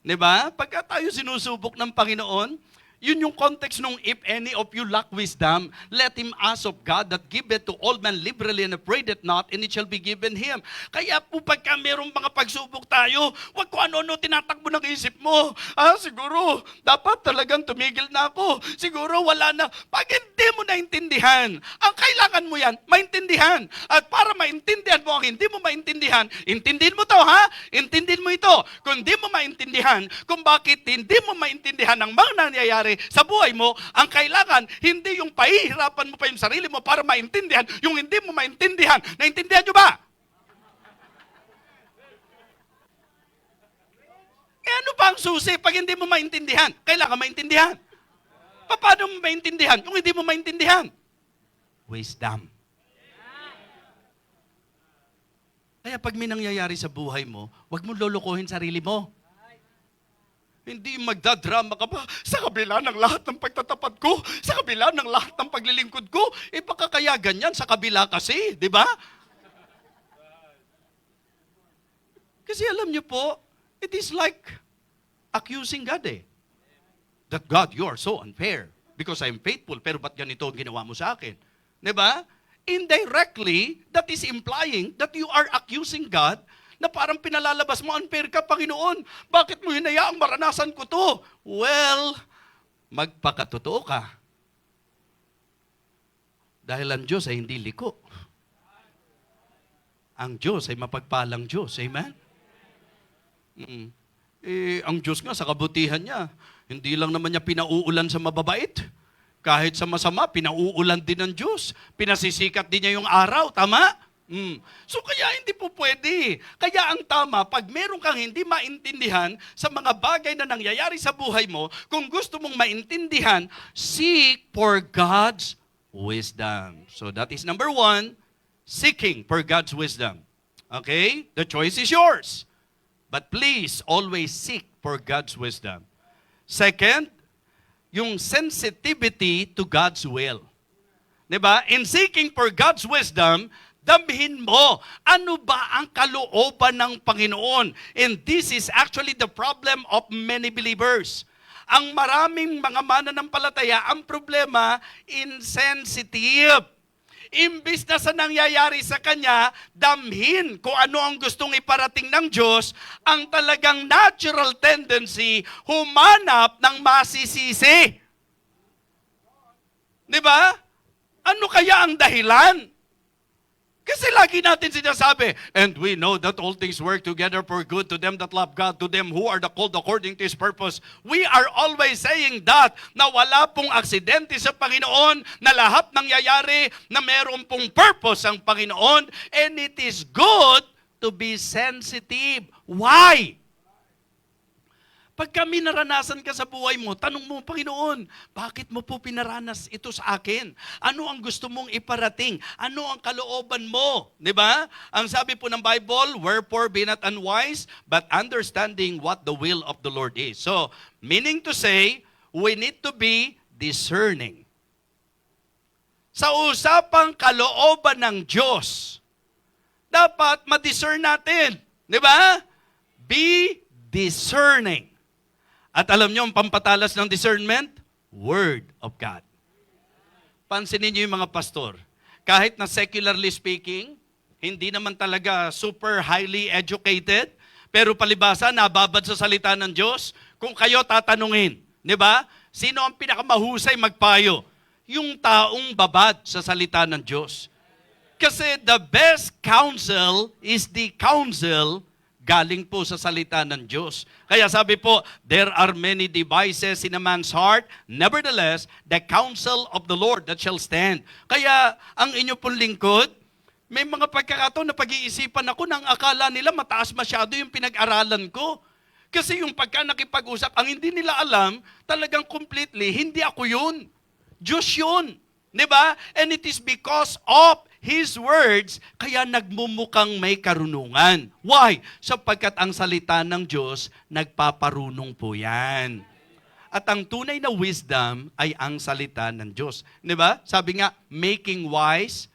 Di ba? Pagka tayo sinusubok ng Panginoon, yun yung context nung if any of you lack wisdom, let him ask of God that giveth to all men liberally and upbraideth not, and it shall be given him. Kaya po pagka merong mga pagsubok tayo, wag ko ano-ano tinatakbo ng isip mo. Siguro, dapat talagang tumigil na ako. Siguro wala na. Pag hindi mo naintindihan, ang kailangan mo yan, maintindihan. At para maintindihan mo ang hindi mo maintindihan, intindihin mo to, ha? Intindihin mo ito. Kung hindi mo maintindihan, kung bakit hindi mo maintindihan ang mga nangyayari sa buhay mo, ang kailangan, hindi yung pahihirapan mo pa yung sarili mo para maintindihan, yung hindi mo maintindihan. Naintindihan nyo ba? Ano ba ang susi pag hindi mo maintindihan? Kailangan maintindihan. Paano mo maintindihan? Yung hindi mo maintindihan. Wisdom. Kaya pag may nangyayari sa buhay mo, huwag mo lolokohin sarili mo. Hindi magdadrama ka pa sa kabila ng lahat ng pagtatapat ko, sa kabila ng lahat ng paglilingkod ko. Baka kaya ganyan sa kabila kasi, di ba? Kasi alam niyo po, it is like accusing God That God, you are so unfair because I'm faithful, pero ba't ganito ang ginawa mo sa akin? Di ba? Indirectly, that is implying that you are accusing God na parang pinalalabas mo, unfair ka, Panginoon. Bakit mo hinayaang maranasan ko to? Well, magpakatotoo ka. Dahil ang Diyos ay hindi liko. Ang Diyos ay mapagpalang Diyos. Amen? Ang Diyos nga sa kabutihan niya, hindi lang naman niya pinauulan sa mababait. Kahit sa masama, pinauulan din ng Diyos. Pinasisikat din niya yung araw. Tama? So kaya hindi po pwede. Kaya ang tama, pag meron kang hindi maintindihan sa mga bagay na nangyayari sa buhay mo, kung gusto mong maintindihan, seek for God's wisdom. So that is number 1, seeking for God's wisdom. Okay? The choice is yours. But please, always seek for God's wisdom. Second, yung sensitivity to God's will. Diba? In seeking for God's wisdom, damhin mo, ano ba ang kalooban ng Panginoon? And this is actually the problem of many believers. Ang maraming mga mananampalataya, ang problema, insensitive. Imbis na sa nangyayari sa kanya, damhin kung ano ang gustong iparating ng Diyos, ang talagang natural tendency, humanap ng masisisi. Di ba? Ano kaya ang dahilan? Kasi lagi natin sinasabi, and we know that all things work together for good to them that love God, to them who are the called according to His purpose. We are always saying that, na wala pong aksidente sa Panginoon, na lahat nangyayari, na meron pong purpose ang Panginoon, and it is good to be sensitive. Why? Pag kami naranasan ka sa buhay mo, tanong mo, Panginoon, bakit mo po pinaranas ito sa akin? Ano ang gusto mong iparating? Ano ang kalooban mo? Di ba? Ang sabi po ng Bible, wherefore be not unwise, but understanding what the will of the Lord is. So, meaning to say, we need to be discerning. Sa usapang kalooban ng Diyos, dapat ma-discern natin. Di ba? Be discerning. At alam niyo ang pampatalas ng discernment? Word of God. Pansinin niyo yung mga pastor. Kahit na secularly speaking, hindi naman talaga super highly educated, pero palibasa, nababad sa salita ng Diyos. Kung kayo tatanungin, di ba? Sino ang pinakamahusay magpayo? Yung taong babad sa salita ng Diyos. Kasi the best counsel is the counsel galing po sa salita ng Diyos. Kaya sabi po, there are many devices in a man's heart, nevertheless, the counsel of the Lord that shall stand. Kaya ang inyo pong lingkod, may mga pagkakataon na pag-iisipan ako nang akala nila mataas masyado yung pinag-aralan ko. Kasi yung pagka nakipag-usap, ang hindi nila alam, talagang completely, hindi ako yun. Diyos yun. Di ba? And it is because of His words, kaya nagmumukhang may karunungan. Why? Sapagkat ang salita ng Diyos, nagpaparunong po yan. At ang tunay na wisdom ay ang salita ng Diyos. Di ba? Sabi nga, making wise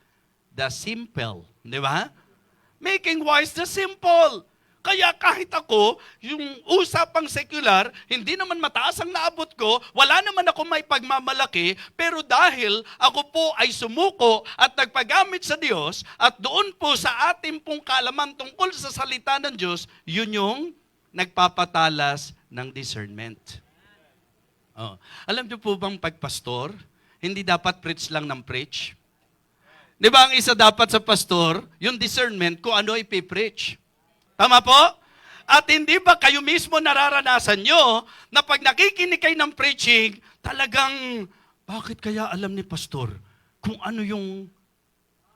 the simple. Di ba? Making wise the simple. Kaya kahit ako, yung usapang secular, hindi naman mataas ang naabot ko, wala naman ako may pagmamalaki, pero dahil ako po ay sumuko at nagpagamit sa Diyos, at doon po sa ating pong kaalaman tungkol sa salita ng Diyos, yun yung nagpapatalas ng discernment. Oh. Alam niyo po bang pagpastor, hindi dapat preach lang ng preach? Di ba ang isa dapat sa pastor, yung discernment kung ano ipipreach? Tama po? At hindi ba kayo mismo nararanasan nyo na pag nakikinig kayo ng preaching, talagang, bakit kaya alam ni pastor kung ano yung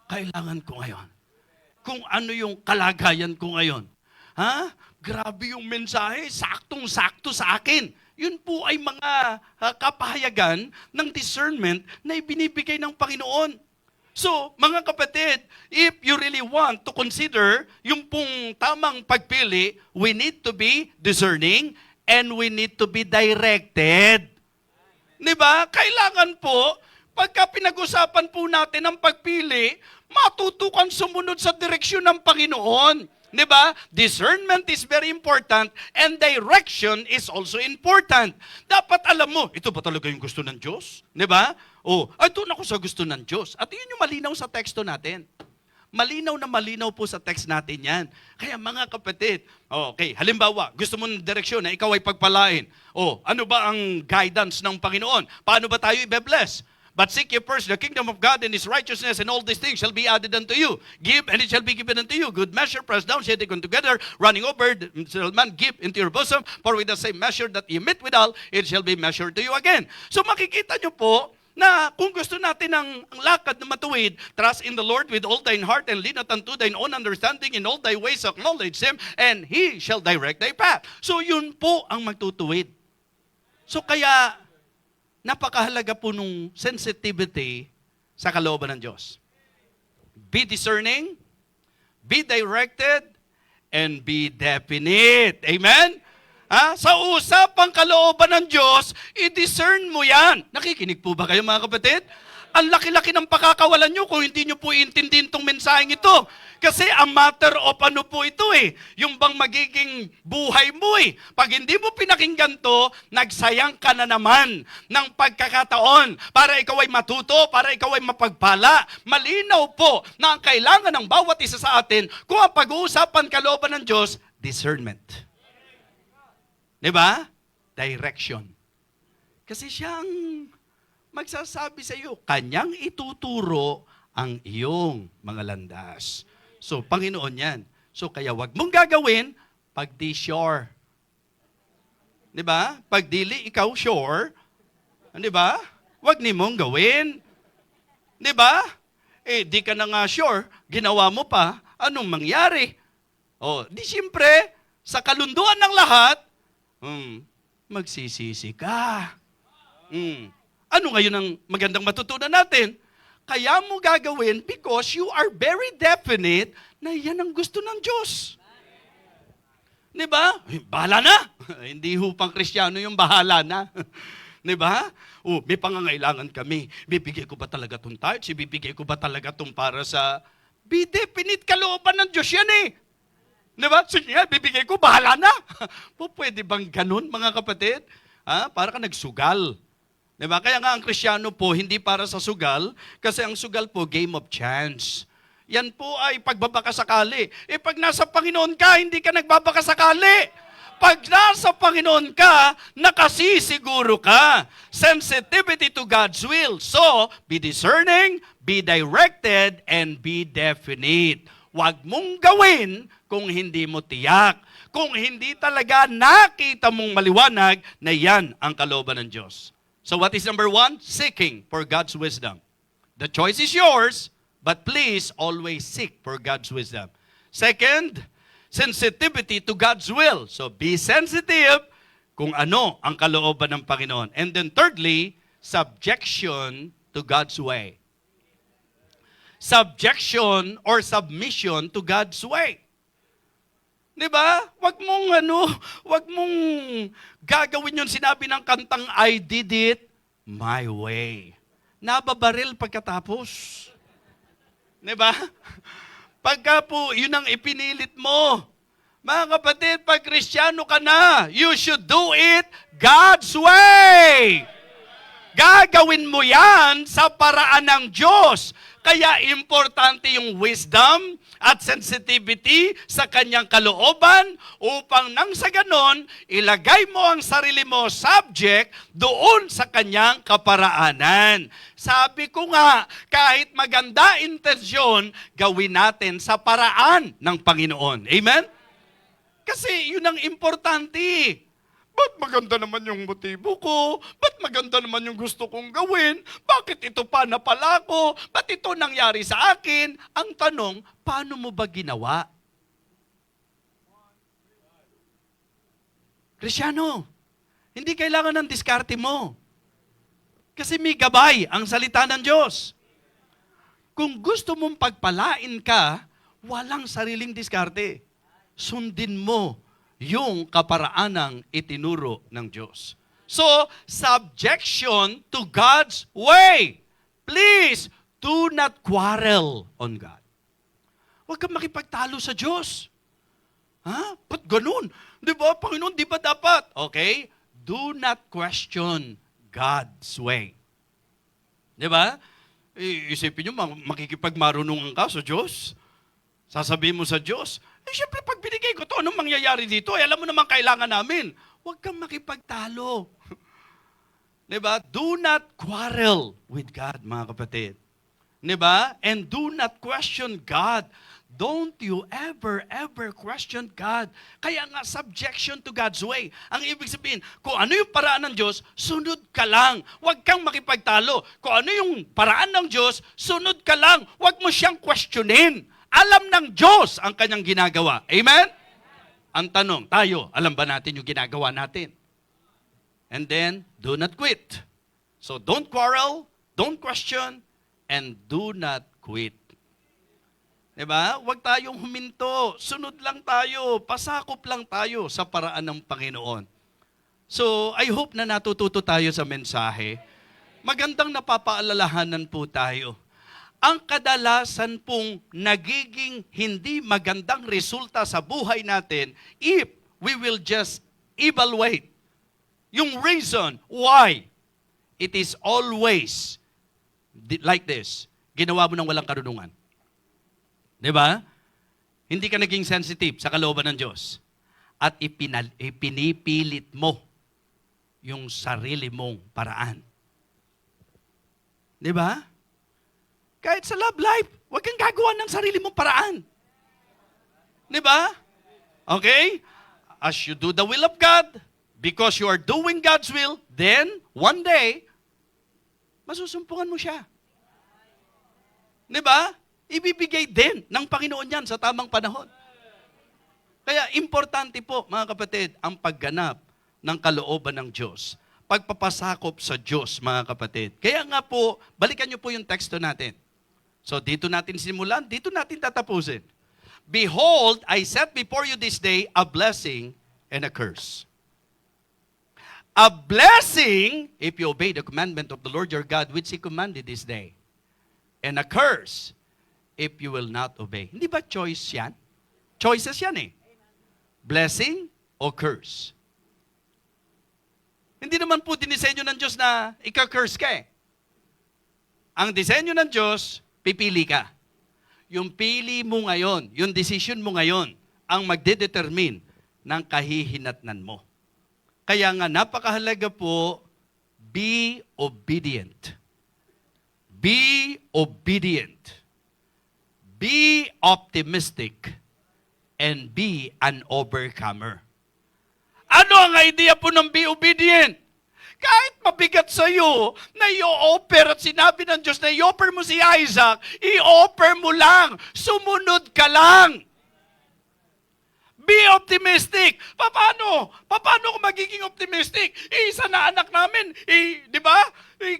kailangan ko ngayon? Kung ano yung kalagayan ko ngayon? Ha? Grabe yung mensahe, saktong-sakto sa akin. Yun po ay mga kapahayagan ng discernment na ibinibigay ng Panginoon. So, mga kapatid, if you really want to consider yung pong tamang pagpili, we need to be discerning and we need to be directed. Diba? Kailangan po, pagka pinag-usapan po natin ang pagpili, matutukan sumunod sa direksyon ng Panginoon. Diba? Discernment is very important and direction is also important. Dapat alam mo, ito ba talaga yung gusto ng Diyos? Diba? Ay doon ako sa gusto ng Diyos. At yun yung malinaw sa teksto natin. Malinaw na malinaw po sa text natin yan. Kaya mga kapatid, okay, halimbawa, gusto mo ng direksyon na ikaw ay pagpalain. Ano ba ang guidance ng Panginoon? Paano ba tayo i-bless? But seek ye first the kingdom of God and His righteousness, and all these things shall be added unto you. Give, and it shall be given unto you. Good measure, pressed down, shaken together, running over, shall man give into your bosom. For with the same measure that ye meet withal, it shall be measured to you again. So makikita nyo po, na kung gusto natin ang lakad na matuwid, trust in the Lord with all thine heart and lean not unto thine own understanding, in all thy ways acknowledge Him, and He shall direct thy path. So yun po ang magtutuwid. So kaya, napakahalaga po nung sensitivity sa kalooban ng Diyos. Be discerning, be directed, and be definite. Amen? Sa usapang kalooban ng Diyos, i-discern mo yan. Nakikinig po ba kayo mga kapatid? Ang laki-laki ng pakakawalan nyo kung hindi nyo po iintindihin itong mensaheng ito. Kasi a matter of ano po ito yung bang magiging buhay mo Pag hindi mo pinakinggan to, nagsayang ka na naman ng pagkakataon para ikaw ay matuto, para ikaw ay mapagpala. Malinaw po na ang kailangan ng bawat isa sa atin kung ang pag-uusapan kalooban ng Diyos, discernment. Diba? Direction. Kasi siyang magsasabi sa iyo, kanyang ituturo ang iyong mga landas. So, Panginoon yan. So, kaya wag mong gagawin pag di sure. Diba? Pag dili ikaw sure, diba? Wag ni mong gawin. Diba? Di ka na nga sure, ginawa mo pa, anong mangyari? Di siyempre, sa kalunduan ng lahat, magsisisi ka. Ano ngayon ang magandang matutunan natin? Kaya mo gagawin because you are very definite na yan ang gusto ng Diyos. Diba? Bahala na. Hindi ho pang Kristiyano yung bahala na. Diba? May pangangailangan kami. Bibigay ko ba talaga itong tithes? Bibigay ko ba talaga itong para sa... Be definite kalooban ng Diyos yan Diba? Sige, bibigay ko, bahala na. Pwede bang ganun, mga kapatid? Para ka nagsugal. Diba? Kaya nga ang Kristiyano po, hindi para sa sugal, kasi ang sugal po, game of chance. Yan po ay pagbabakasakali. Pag nasa Panginoon ka, hindi ka nagbabakasakali. Pag nasa Panginoon ka, nakasisiguro ka. Sensitivity to God's will. So, be discerning, be directed, and be definite. Huwag mong gawin kung hindi mo tiyak. Kung hindi talaga nakita mong maliwanag na yan ang kalooban ng Diyos. So what is number 1? Seeking for God's wisdom. The choice is yours, but please always seek for God's wisdom. Second, sensitivity to God's will. So be sensitive kung ano ang kalooban ng Panginoon. And then thirdly, subjection to God's way. Subjection or submission to God's way. 'Di ba? Wag mong gagawin 'yon sinabi ng kantang I did it my way. Nababaril pagkatapos. 'Di ba? Pagka po 'yun ang ipinilit mo. Mga kapatid, pag Kristiyano ka na, you should do it God's way. Gagawin mo 'yan sa paraan ng Diyos. Kaya importante yung wisdom at sensitivity sa kanyang kalooban upang nang sa ganon, ilagay mo ang sarili mo subject doon sa kanyang kaparaanan. Sabi ko nga, kahit maganda intensyon, gawin natin sa paraan ng Panginoon. Amen? Kasi yun ang importante. Ba't maganda naman yung motibo ko? Ba't maganda naman yung gusto kong gawin? Bakit ito pa napala ko? Ba't ito nangyari sa akin? Ang tanong, paano mo ba ginawa? Kristyano, hindi kailangan ng diskarte mo. Kasi may gabay ang salita ng Diyos. Kung gusto mong pagpalain ka, walang sariling diskarte. Sundin mo yung kaparaanang itinuro ng Diyos. So, subjection to God's way. Please, do not quarrel on God. Huwag kang makipagtalo sa Diyos. Ha? Ba't ganun? Di ba, Panginoon, di ba dapat? Okay? Do not question God's way. Di ba? Isipin nyo, makikipagmarunungan ka sa Diyos. Sasabihin mo sa Diyos, siyempre pag binigay ko to, anong mangyayari dito? Alam mo naman kailangan namin. Huwag kang makipagtalo. Diba? Do not quarrel with God, mga kapatid. Diba? And do not question God. Don't you ever question God. Kaya nga, subjection to God's way. Ang ibig sabihin, kung ano yung paraan ng Diyos, sunod ka lang. Huwag kang makipagtalo. Kung ano yung paraan ng Diyos, sunod ka lang. Huwag mo siyang questionin. Alam ng Diyos ang kanyang ginagawa. Amen? Ang tanong, tayo, alam ba natin yung ginagawa natin? And then, do not quit. So, don't quarrel, don't question, and do not quit. Diba? Huwag tayong huminto. Sunod lang tayo. Pasakop lang tayo sa paraan ng Panginoon. So, I hope na natututo tayo sa mensahe. Magandang napapaalalahanan po tayo. Ang kadalasan pong nagiging hindi magandang resulta sa buhay natin if we will just evaluate yung reason why it is always like this. Ginawa mo ng walang karunungan. Diba? Hindi ka naging sensitive sa kalooban ng Diyos. At ipinipilit mo yung sarili mong paraan. Diba? Kahit sa love life, huwag kang gagawa ng sarili mong paraan. Diba? Okay? As you do the will of God, because you are doing God's will, then, one day, masusumpungan mo siya. Diba? Ibibigay din ng Panginoon yan sa tamang panahon. Kaya, importante po, mga kapatid, ang pagganap ng kalooban ng Diyos. Pagpapasakop sa Diyos, mga kapatid. Kaya nga po, balikan niyo po yung teksto natin. So, dito natin simulan, dito natin tatapusin. Behold, I set before you this day a blessing and a curse. A blessing, if you obey the commandment of the Lord your God, which He commanded this day. And a curse, if you will not obey. Hindi ba choice yan? Choices yan eh. Blessing o curse. Hindi naman po dinisenyo ng Diyos na ika-curse ka eh. Ang disenyo ng Diyos, pipili ka. Yung pili mo ngayon, yung decision mo ngayon, ang magdedetermine ng kahihinatnan mo. Kaya nga napakahalaga po, be obedient. Be obedient. Be optimistic. And be an overcomer. Ano ang idea po ng be obedient? Kahit mabigat sa iyo na i-offer at sinabi ng Diyos na i-offer mo si Isaac, i-offer mo lang. Sumunod ka lang. Be optimistic. Paano? Paano ko magiging optimistic? Isa na anak namin, di ba?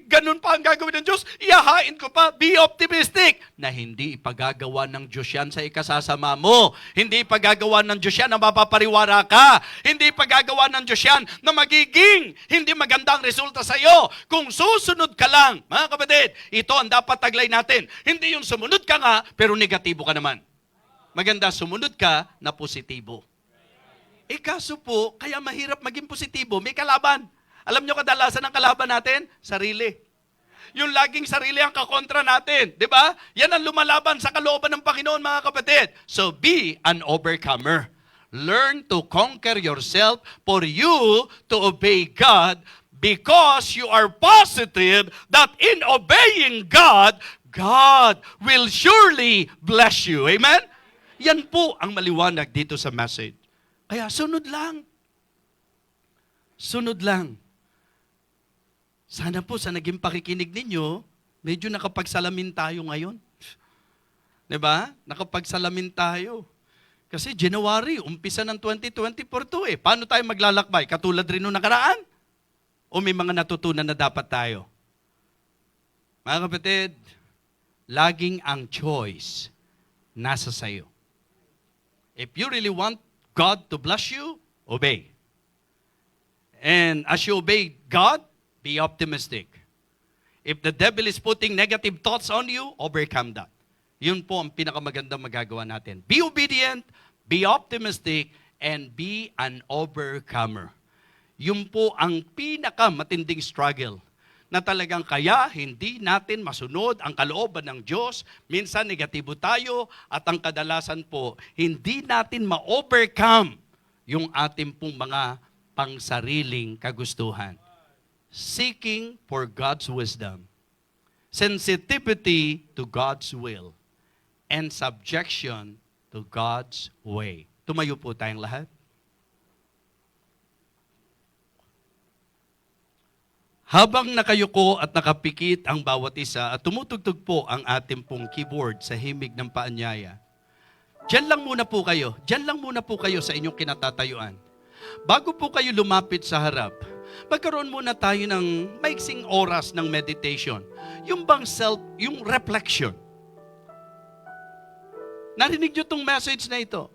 Ganun pa ang gagawin ng Diyos. Iyahain ko pa. Be optimistic. Na hindi ipagagawa ng Diyos yan sa ikasasama mo. Hindi ipagagawa ng Diyos yan na mapapariwara ka. Hindi ipagagawa ng Diyos yan na magiging hindi magandang resulta sa iyo. Kung susunod ka lang, mga kapatid, ito ang dapat taglay natin. Hindi yung sumunod ka nga, pero negatibo ka naman. Maganda, sumunod ka na positibo. Kaso po, kaya mahirap maging positibo, may kalaban. Alam nyo kadalasan ng kalaban natin? Sarili. Yung laging sarili ang kakontra natin. Di ba? Yan ang lumalaban sa kalooban ng Panginoon, mga kapatid. So be an overcomer. Learn to conquer yourself for you to obey God because you are positive that in obeying God, God will surely bless you. Amen? Yan po ang maliwanag dito sa message. Kaya sunod lang. Sunod lang. Sana po sa naging pakikinig ninyo, medyo nakapagsalamin tayo ngayon. Diba? Nakapagsalamin tayo. Kasi January, umpisa ng 2024 to eh. Paano tayo maglalakbay? Katulad rin nung nakaraan? O may mga natutunan na dapat tayo? Mga kapatid, laging ang choice nasa sayo. If you really want God to bless you, obey. And as you obey God, be optimistic. If the devil is putting negative thoughts on you, overcome that. Yun po ang pinakamagandang magagawa natin. Be obedient, be optimistic, and be an overcomer. Yun po ang pinakamatinding struggle na talagang kaya hindi natin masunod ang kalooban ng Diyos. Minsan negatibo tayo at ang kadalasan po, hindi natin ma-overcome yung ating pong mga pangsariling kagustuhan. Seeking for God's wisdom, sensitivity to God's will, and subjection to God's way. Tumayo po tayong lahat. Habang nakayuko at nakapikit ang bawat isa at tumutugtog po ang ating pong keyboard sa himig ng paanyaya, diyan lang muna po kayo. Diyan lang muna po kayo sa inyong kinatatayuan. Bago po kayo lumapit sa harap, magkaroon muna tayo ng maiksing oras ng meditation. Yung bang yung reflection. Narinig nyo tong message na ito?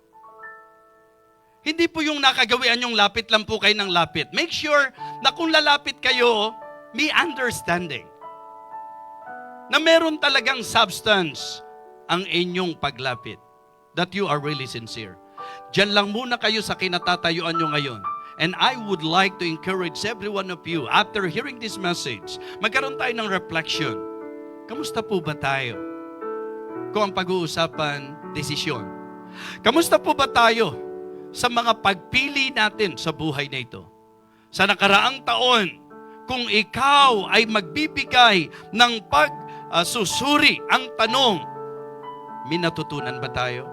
Hindi po yung nakagawian yung lapit lang po kayo ng lapit. Make sure na kung lalapit kayo, may understanding. Na meron talagang substance ang inyong paglapit. That you are really sincere. Diyan lang muna kayo sa kinatatayuan nyo ngayon. And I would like to encourage every one of you, after hearing this message, magkaroon tayo ng reflection. Kamusta po ba tayo? Kung ang pag-uusapan, desisyon. Kamusta po ba tayo sa mga pagpili natin sa buhay na ito? Sa nakaraang taon, kung ikaw ay magbibigay ng pagsusuri, ang tanong, may natutunan ba tayo?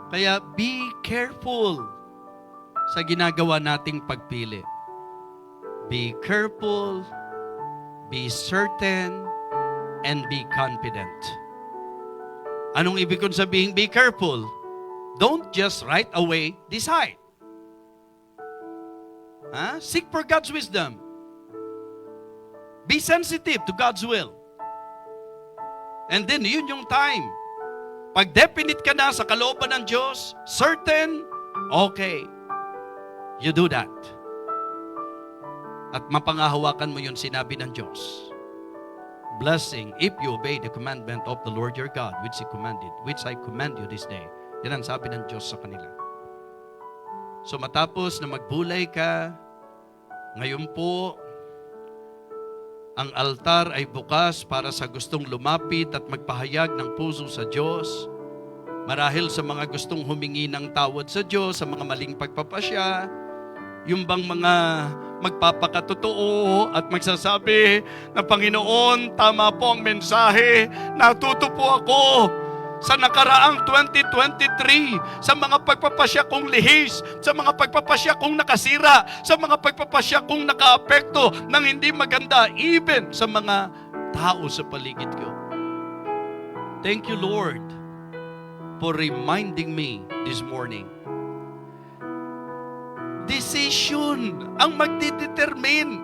Kaya be careful sa ginagawa nating pagpili. Be careful, be certain, and be confident. Anong ibig kong sabihin? Be careful. Don't just right away decide. Seek for God's wisdom. Be sensitive to God's will. And then, yun yung time. Pag definite ka na sa kalooban ng Diyos, certain, okay, you do that. At mapangahawakan mo yung sinabi ng Diyos. Blessing if you obey the commandment of the Lord your God, which I command you this day. Yan ang sabi ng Diyos sa kanila. So matapos na magbulay ka, ngayon po, ang altar ay bukas para sa gustong lumapit at magpahayag ng puso sa Diyos. Marahil sa mga gustong humingi ng tawad sa Diyos, sa mga maling pagpapasya, yung bang mga magpapakatotoo at magsasabi na Panginoon, tama po ang mensahe, natuto po ako sa nakaraang 2023, sa mga pagpapasya kong lihis, sa mga pagpapasya kong nakasira, sa mga pagpapasya kong nakaapekto ng hindi maganda, even sa mga tao sa paligid ko. Thank you, Lord. for reminding me this morning. Decision ang magdidetermine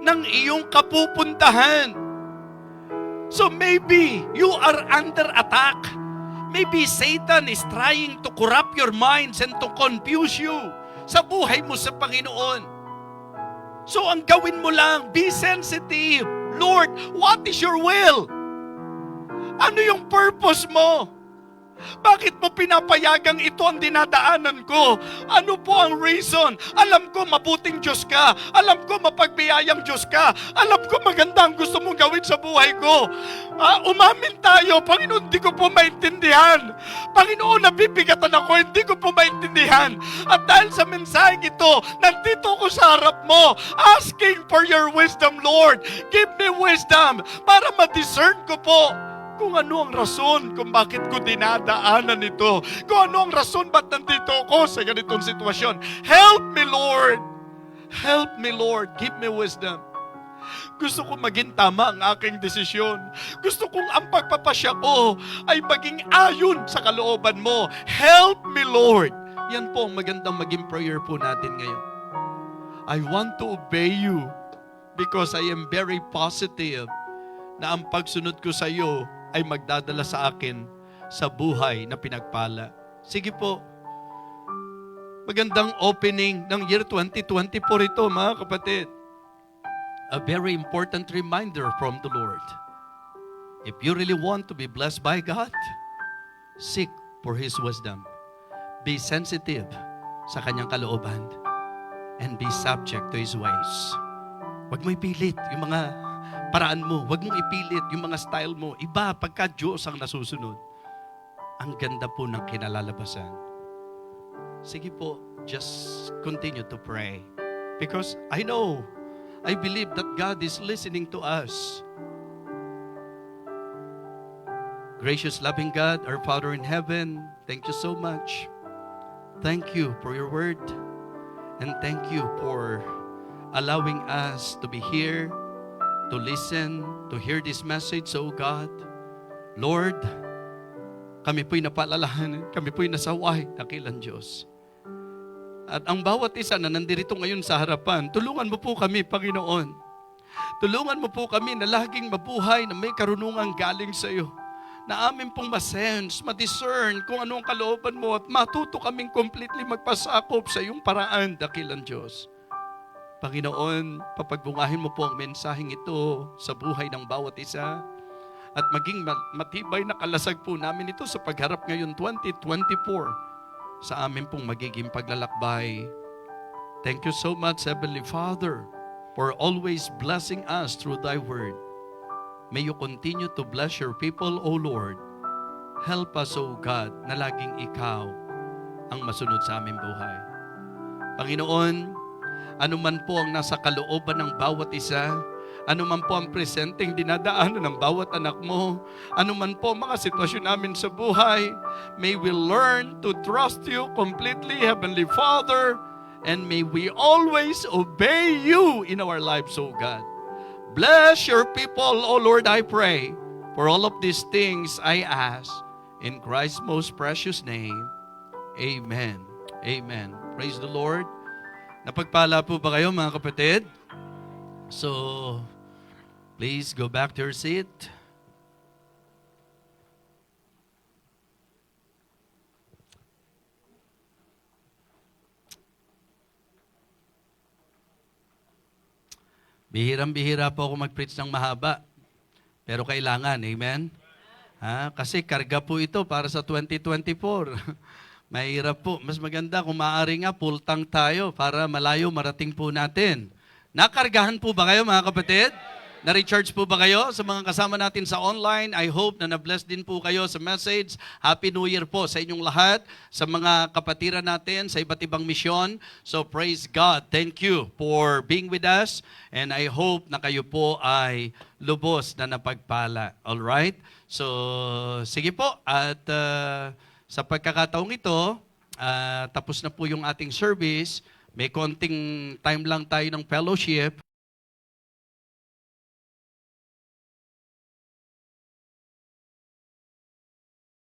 ng iyong kapupuntahan. So maybe you are under attack. Maybe Satan is trying to corrupt your minds and to confuse you sa buhay mo sa Panginoon. So ang gawin mo lang, be sensitive. Lord, what is your will? Ano yung purpose mo? Bakit mo pinapayagang ito ang dinadaanan ko? Ano po ang reason? Alam ko mabuting Diyos ka. Alam ko mapagbiyayang Diyos ka. Alam ko maganda ang gusto mong gawin sa buhay ko. Umamin tayo, Panginoon, hindi ko po maintindihan. Panginoon, nabibigatan ako, hindi ko po maintindihan. At dahil sa mensaheng ito, nandito ko sa harap mo, asking for your wisdom, Lord. Give me wisdom para ma-discern ko po kung ano ang rason kung bakit ko dinadaanan ito. Kung ano ang rason ba't nandito ako sa ganitong sitwasyon. Help me, Lord. Help me, Lord. Give me wisdom. Gusto kong maging tama ang aking desisyon. Gusto kong ang pagpapasya ko ay maging ayon sa kalooban mo. Help me, Lord. Yan po ang magandang maging prayer po natin ngayon. I want to obey you because I am very positive na ang pagsunod ko sa iyo ay magdadala sa akin sa buhay na pinagpala. Sige po. Magandang opening ng year 2024 ito, mga kapatid. A very important reminder from the Lord. If you really want to be blessed by God, seek for His wisdom. Be sensitive sa Kanyang kalooban and be subject to His ways. Huwag mo ipilit yung mga paraan mo. Huwag mong ipilit yung mga style mo. Iba pagka Diyos ang nasusunod. Ang ganda po ng kinalalabasan. Sige po, just continue to pray. Because I believe that God is listening to us. Gracious, loving God, our Father in heaven, thank you so much. Thank you for your word. And thank you for allowing us to be here, to listen, to hear this message, oh God. Lord, kami po'y napaalalahanan, kami po'y nasaway, dakilang Diyos. At ang bawat isa na nandirito ngayon sa harapan, tulungan mo po kami, Panginoon. Tulungan mo po kami na laging mabuhay na may karunungan galing sa iyo. Na amin pong ma-sense, ma-discern kung anong kalooban mo at matuto kaming completely magpasakop sa iyong paraan, dakilang Diyos. Panginoon, papagbungahin mo po ang mensaheng ito sa buhay ng bawat isa at maging matibay na kalasag po namin ito sa pagharap ngayon 2024 sa amin pong magiging paglalakbay. Thank you so much, Heavenly Father, for always blessing us through Thy Word. May you continue to bless your people, O Lord. Help us, O God, na laging Ikaw ang masunod sa aming buhay. Panginoon, ano man po ang nasa kalooban ng bawat isa, ano man po ang presenteng dinadaanan ng bawat anak mo, ano man po ang mga sitwasyon namin sa buhay, may we learn to trust you completely, Heavenly Father, and may we always obey you in our lives, O God. Bless your people, O Lord, I pray. For all of these things I ask, in Christ's most precious name, Amen. Amen. Praise the Lord. Napagpala po ba kayo, mga kapatid? So, please go back to your seat. Bihirang-bihira po ako mag-preach ng mahaba. Pero kailangan, amen? Kasi karga po ito para sa 2024. Mahirap po. Mas maganda kung maaari nga, full tank tayo para malayo marating po natin. Nakargahan po ba kayo, mga kapatid? Na-recharge po ba kayo sa mga kasama natin sa online? I hope na na-bless din po kayo sa message. Happy New Year po sa inyong lahat, sa mga kapatiran natin sa iba't ibang misyon. So praise God. Thank you for being with us. And I hope na kayo po ay lubos na napagpala. Alright? So, sige po. At sa pagkakataong ito, tapos na po yung ating service. May konting time lang tayo ng fellowship.